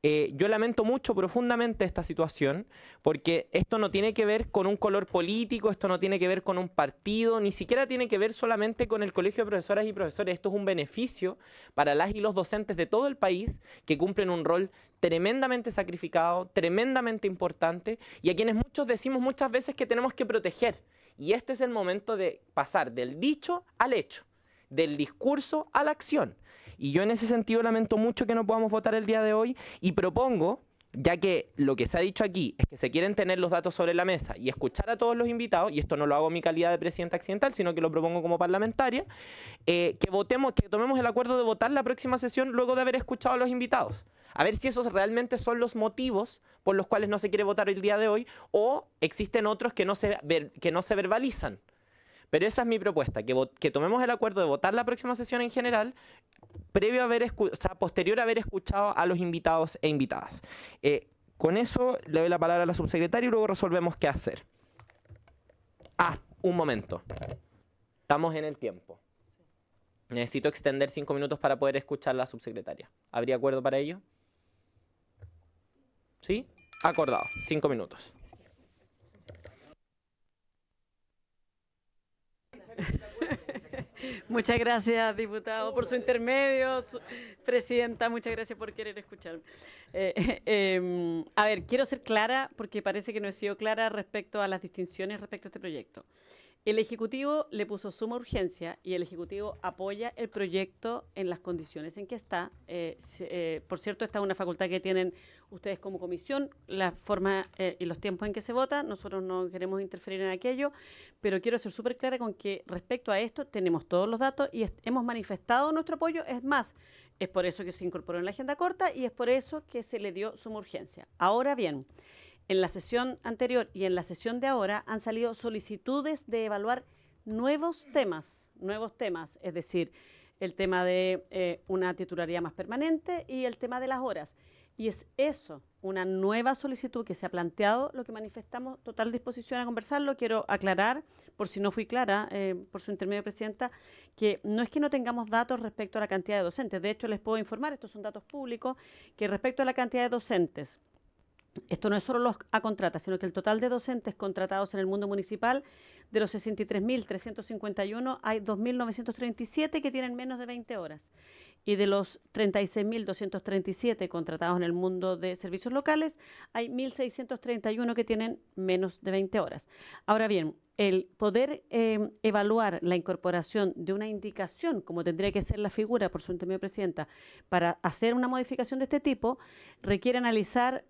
Yo lamento mucho, profundamente esta situación, porque esto no tiene que ver con un color político, esto no tiene que ver con un partido, ni siquiera tiene que ver solamente con el Colegio de Profesoras y Profesores. Esto es un beneficio para las y los docentes de todo el país que cumplen un rol tremendamente sacrificado, tremendamente importante, y a quienes muchos decimos muchas veces que tenemos que proteger. Y este es el momento de pasar del dicho al hecho, del discurso a la acción. Y yo en ese sentido lamento mucho que no podamos votar el día de hoy y propongo, ya que lo que se ha dicho aquí es que se quieren tener los datos sobre la mesa y escuchar a todos los invitados, y esto no lo hago en mi calidad de presidenta accidental, sino que lo propongo como parlamentaria, que tomemos el acuerdo de votar la próxima sesión luego de haber escuchado a los invitados. A ver si esos realmente son los motivos por los cuales no se quiere votar el día de hoy, o existen otros que no se verbalizan. Pero esa es mi propuesta, que tomemos el acuerdo de votar la próxima sesión en general, posterior a haber escuchado a los invitados e invitadas. Con eso le doy la palabra a la subsecretaria y luego resolvemos qué hacer. Un momento. Estamos en el tiempo. Necesito extender 5 minutos para poder escuchar a la subsecretaria. ¿Habría acuerdo para ello? ¿Sí? Acordado. 5 minutos. Muchas gracias, diputado, por su intermedio. Presidenta, muchas gracias por querer escucharme. A ver, quiero ser clara porque parece que no he sido clara respecto a las distinciones respecto a este proyecto. El Ejecutivo le puso suma urgencia y el Ejecutivo apoya el proyecto en las condiciones en que está. Por cierto, esta es una facultad que tienen ustedes como comisión, la forma y los tiempos en que se vota. Nosotros no queremos interferir en aquello, pero quiero ser súper clara con que respecto a esto tenemos todos los datos y hemos manifestado nuestro apoyo. Es más, es por eso que se incorporó en la agenda corta y es por eso que se le dio suma urgencia. Ahora bien, en la sesión anterior y en la sesión de ahora han salido solicitudes de evaluar nuevos temas, es decir, el tema de una titularidad más permanente y el tema de las horas. Y es eso, una nueva solicitud que se ha planteado, lo que manifestamos total disposición a conversarlo. Quiero aclarar, por si no fui clara, por su intermedio, Presidenta, que no es que no tengamos datos respecto a la cantidad de docentes. De hecho, les puedo informar, estos son datos públicos, que respecto a la cantidad de docentes, esto no es solo los a contrata, sino que el total de docentes contratados en el mundo municipal, de los 63.351, hay 2.937 que tienen menos de 20 horas. Y de los 36.237 contratados en el mundo de servicios locales, hay 1.631 que tienen menos de 20 horas. Ahora bien, el poder evaluar la incorporación de una indicación, como tendría que ser la figura, por su intermedio, Presidenta, para hacer una modificación de este tipo, requiere analizar,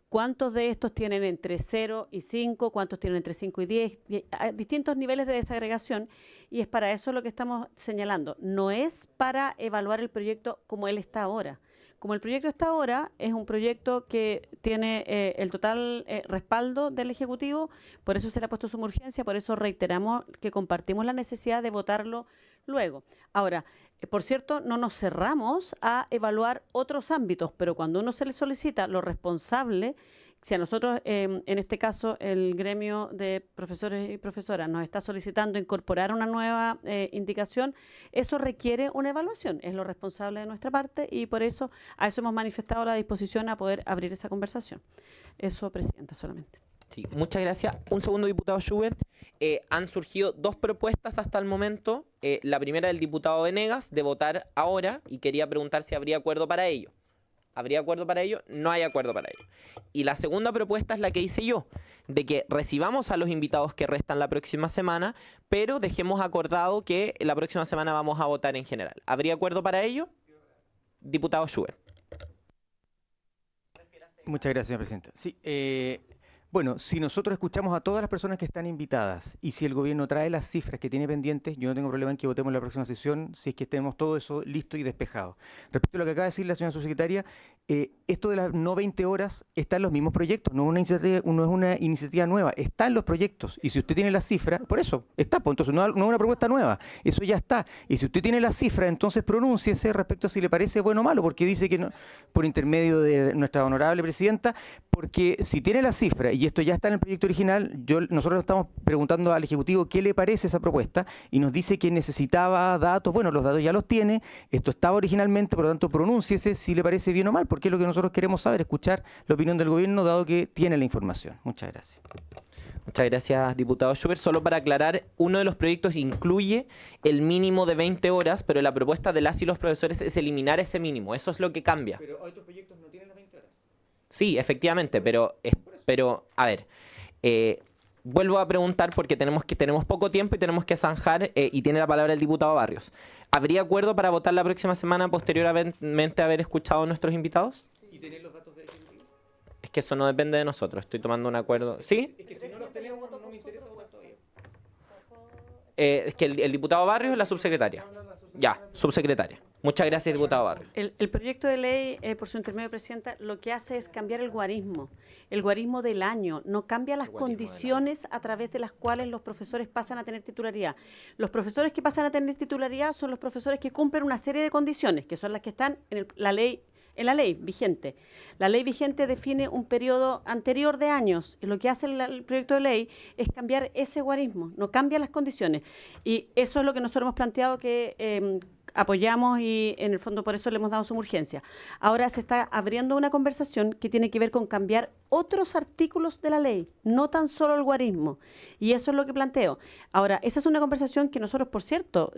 ¿cuántos de estos tienen entre 0 y 5? ¿Cuántos tienen entre 5 y 10? Hay distintos niveles de desagregación y es para eso lo que estamos señalando. No es para evaluar el proyecto como él está ahora. Como el proyecto está ahora, es un proyecto que tiene el total respaldo del Ejecutivo, por eso se le ha puesto suma urgencia, por eso reiteramos que compartimos la necesidad de votarlo luego. Ahora, por cierto, no nos cerramos a evaluar otros ámbitos, pero cuando uno se le solicita lo responsable, si a nosotros, en este caso, el gremio de profesores y profesoras nos está solicitando incorporar una nueva indicación, eso requiere una evaluación, es lo responsable de nuestra parte y por eso a eso hemos manifestado la disposición a poder abrir esa conversación. Eso, Presidenta, solamente. Sí, muchas gracias. Un segundo, diputado Schubert. Han surgido 2 propuestas hasta el momento. La primera del diputado Venegas, de votar ahora, y quería preguntar si habría acuerdo para ello. ¿Habría acuerdo para ello? No hay acuerdo para ello. Y la segunda propuesta es la que hice yo, de que recibamos a los invitados que restan la próxima semana, pero dejemos acordado que la próxima semana vamos a votar en general. ¿Habría acuerdo para ello? Diputado Schubert. Muchas gracias, señor presidente. Sí, bueno, si nosotros escuchamos a todas las personas que están invitadas y si el gobierno trae las cifras que tiene pendientes, yo no tengo problema en que votemos la próxima sesión si es que tenemos todo eso listo y despejado. Respecto a lo que acaba de decir la señora subsecretaria, esto de las no 20 horas está en los mismos proyectos, no es una iniciativa nueva, está en los proyectos. Y si usted tiene las cifras, por eso está, pues, entonces no es una propuesta nueva, eso ya está. Y si usted tiene las cifras, entonces pronúnciese respecto a si le parece bueno o malo, porque dice que no, por intermedio de nuestra honorable presidenta, porque si tiene las cifras y esto ya está en el proyecto original, nosotros estamos preguntando al Ejecutivo qué le parece esa propuesta y nos dice que necesitaba datos. Bueno, los datos ya los tiene, esto estaba originalmente, por lo tanto pronúnciese si le parece bien o mal, porque porque es lo que nosotros queremos saber, escuchar la opinión del gobierno, dado que tiene la información. Muchas gracias. Muchas gracias, diputado Schubert. Solo para aclarar, uno de los proyectos incluye el mínimo de 20 horas, pero la propuesta de las y los profesores es eliminar ese mínimo. Eso es lo que cambia. Pero otros proyectos no tienen las 20 horas. Sí, efectivamente, pero a ver, vuelvo a preguntar porque tenemos poco tiempo y tenemos que zanjar, y tiene la palabra el diputado Barrios. ¿Habría acuerdo para votar la próxima semana posteriormente a haber escuchado a nuestros invitados? ¿Y tener los datos del Ejecutivo? Es que eso no depende de nosotros, estoy tomando un acuerdo. ¿Sí? Es que si no los tenemos, no me interesa votar todavía. Es que el diputado Barrios es la subsecretaria. Ya, subsecretaria. Muchas gracias, diputado Barrios. El proyecto de ley, por su intermedio, Presidenta, lo que hace es cambiar el guarismo del año, no cambia las condiciones a través de las cuales los profesores pasan a tener titularidad. Los profesores que pasan a tener titularidad son los profesores que cumplen una serie de condiciones, que son las que están en la ley vigente. La ley vigente define un periodo anterior de años, y lo que hace el proyecto de ley es cambiar ese guarismo, no cambia las condiciones. Y eso es lo que nosotros hemos planteado que apoyamos, y en el fondo por eso le hemos dado suma urgencia. Ahora se está abriendo una conversación que tiene que ver con cambiar otros artículos de la ley, no tan solo el guarismo, y eso es lo que planteo. Ahora, esa es una conversación que nosotros, por cierto,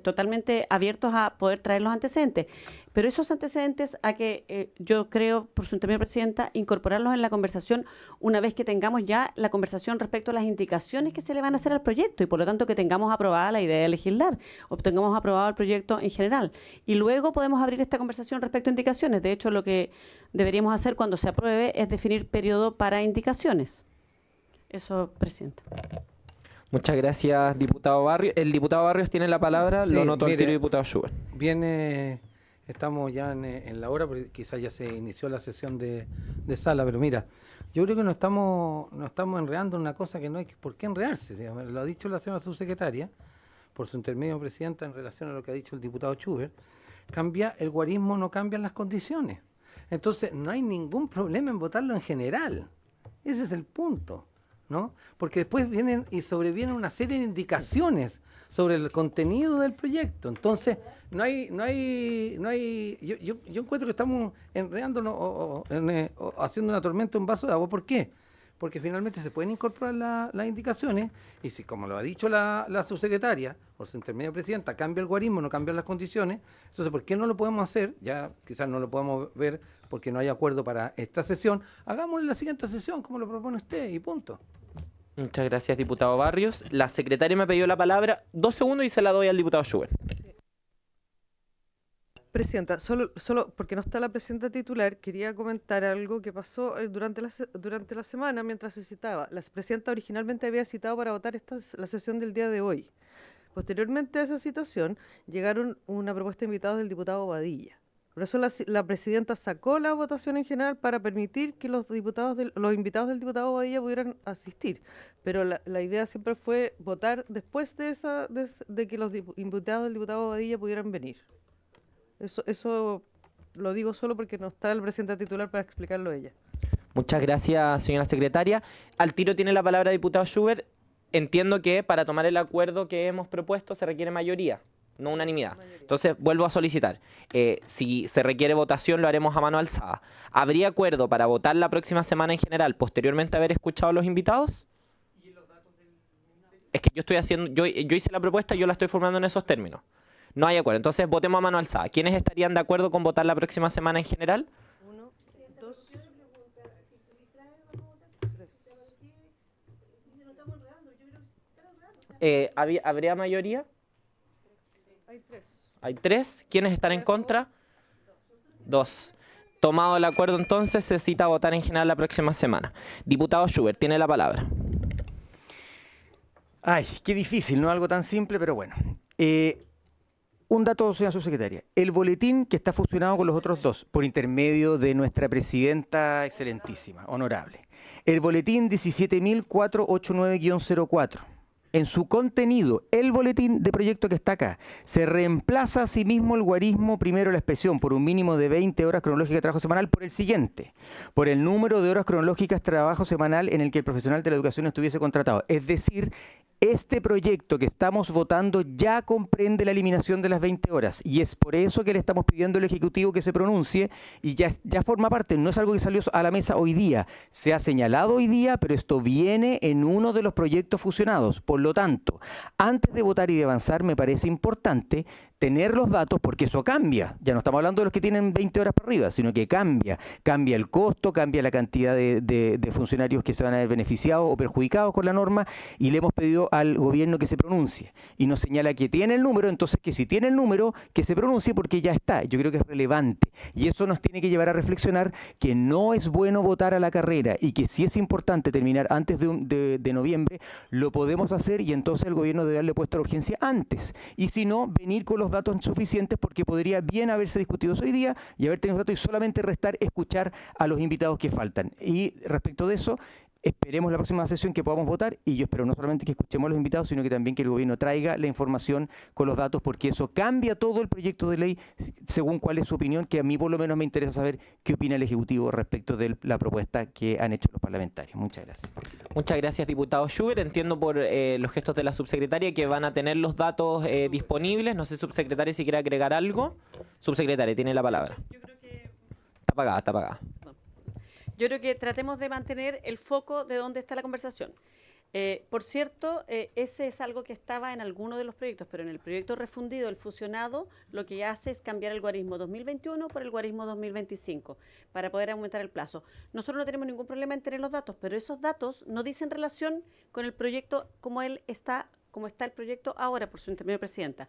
totalmente abiertos a poder traer los antecedentes, pero esos antecedentes a que yo creo, por su intermedio, Presidenta, incorporarlos en la conversación una vez que tengamos ya la conversación respecto a las indicaciones que se le van a hacer al proyecto, y por lo tanto que tengamos aprobada la idea de legislar, o tengamos aprobado el proyecto en general, y luego podemos abrir esta conversación respecto a indicaciones. De hecho, lo que deberíamos hacer cuando se apruebe es definir periodo para indicaciones. Eso, Presidenta. Muchas gracias, diputado Barrios. El diputado Barrios tiene la palabra, Sí, lo noto al mire, tiro, diputado Schubert. Viene, estamos ya en la hora, porque quizás ya se inició la sesión de sala, pero mira, yo creo que nos estamos enredando en una cosa que no hay por qué enredarse. Digamos. Lo ha dicho la señora subsecretaria, por su intermedio, Presidenta, en relación a lo que ha dicho el diputado Schubert. Cambia el guarismo, no cambian las condiciones. Entonces, no hay ningún problema en votarlo en general. Ese es el punto, ¿no? Porque después sobrevienen una serie de indicaciones sobre el contenido del proyecto. Entonces, yo encuentro que estamos enredándonos o haciendo una tormenta en un vaso de agua. ¿Por qué? Porque finalmente se pueden incorporar las indicaciones, y si, como lo ha dicho la subsecretaria, por su intermedio, Presidenta, cambia el guarismo, no cambian las condiciones, entonces, ¿por qué no lo podemos hacer? Ya quizás no lo podemos ver porque no hay acuerdo para esta sesión. Hagámoslo en la siguiente sesión, como lo propone usted, y punto. Muchas gracias, diputado Barrios. La secretaria me pidió la palabra. 2 segundos y se la doy al diputado Schubert. Presidenta, solo porque no está la presidenta titular, quería comentar algo que pasó durante la semana mientras se citaba. La presidenta originalmente había citado para votar la sesión del día de hoy. Posteriormente a esa citación, llegaron una propuesta de invitados del diputado Badilla. Por eso la presidenta sacó la votación en general para permitir que los invitados del diputado Badilla pudieran asistir. Pero la idea siempre fue votar después de que los invitados del diputado Badilla pudieran venir. Eso lo digo solo porque no está el presidente titular para explicarlo ella. Muchas gracias, señora secretaria. Al tiro tiene la palabra diputado Schubert. Entiendo que para tomar el acuerdo que hemos propuesto se requiere mayoría, no unanimidad. Entonces, vuelvo a solicitar. Si se requiere votación, lo haremos a mano alzada. ¿Habría acuerdo para votar la próxima semana en general, posteriormente a haber escuchado a los invitados? Es que yo hice la propuesta y yo la estoy formulando en esos términos. No hay acuerdo. Entonces, votemos a mano alzada. ¿Quiénes estarían de acuerdo con votar la próxima semana en general? 1, 2, 3. ¿Habría mayoría? Hay 3. Hay 3. ¿Quiénes están en contra? 2. Tomado el acuerdo, entonces, se cita a votar en general la próxima semana. Diputado Schubert, tiene la palabra. Ay, qué difícil, no algo tan simple, pero bueno. Un dato, señora subsecretaria. El boletín que está fusionado con los otros dos, por intermedio de nuestra presidenta excelentísima, honorable. El boletín 17.489-04. En su contenido, el boletín de proyecto que está acá, se reemplaza a sí mismo el guarismo, primero la expresión, por un mínimo de 20 horas cronológicas de trabajo semanal, por el siguiente, por el número de horas cronológicas de trabajo semanal en el que el profesional de la educación estuviese contratado. Es decir, Este proyecto que estamos votando ya comprende la eliminación de las 20 horas y es por eso que le estamos pidiendo al Ejecutivo que se pronuncie y ya forma parte, no es algo que salió a la mesa hoy día, se ha señalado hoy día, pero esto viene en uno de los proyectos fusionados. Por lo tanto, antes de votar y de avanzar, me parece importante tener los datos porque eso cambia. Ya no estamos hablando de los que tienen 20 horas para arriba, sino que cambia el costo, cambia la cantidad de funcionarios que se van a ver beneficiados o perjudicados con la norma y le hemos pedido al gobierno que se pronuncie y nos señala que tiene el número, entonces que si tiene el número, que se pronuncie porque ya está. Yo creo que es relevante y eso nos tiene que llevar a reflexionar que no es bueno votar a la carrera y que si es importante terminar antes de noviembre, lo podemos hacer y entonces el gobierno debe haberle puesto la urgencia antes y si no, venir con los datos suficientes porque podría bien haberse discutido hoy día y haber tenido datos y solamente restar escuchar a los invitados que faltan. Y respecto de eso, esperemos la próxima sesión que podamos votar y yo espero no solamente que escuchemos a los invitados, sino que también que el gobierno traiga la información con los datos porque eso cambia todo el proyecto de ley según cuál es su opinión, que a mí por lo menos me interesa saber qué opina el Ejecutivo respecto de la propuesta que han hecho los parlamentarios. Muchas gracias. Muchas gracias, diputado Schubert. Entiendo por los gestos de la subsecretaria que van a tener los datos disponibles. No sé, subsecretaria, si quiere agregar algo. Subsecretaria, tiene la palabra. Yo creo que... Está apagada, está apagada. Yo creo que tratemos de mantener el foco de dónde está la conversación. Por cierto, ese es algo que estaba en alguno de los proyectos, pero en el proyecto refundido, el fusionado, lo que hace es cambiar el guarismo 2021 por el guarismo 2025 para poder aumentar el plazo. Nosotros no tenemos ningún problema en tener los datos, pero esos datos no dicen relación con el proyecto como está el proyecto ahora, por su intermedio, presidenta.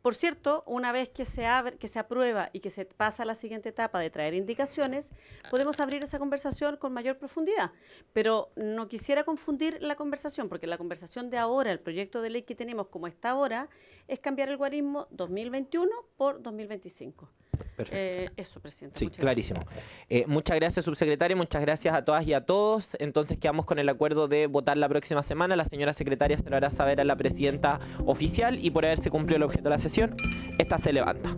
Por cierto, una vez que se aprueba y que se pasa a la siguiente etapa de traer indicaciones, podemos abrir esa conversación con mayor profundidad. Pero no quisiera confundir la conversación, porque la conversación de ahora, el proyecto de ley que tenemos como está ahora, es cambiar el guarismo 2021 por 2025. Perfecto. Eso, presidente. Sí, muchas clarísimo. Muchas gracias, subsecretaria. Muchas gracias a todas y a todos. Entonces quedamos con el acuerdo de votar la próxima semana. La señora secretaria se lo hará saber a la presidenta oficial y por haberse cumplido el objeto de la sesión, esta se levanta.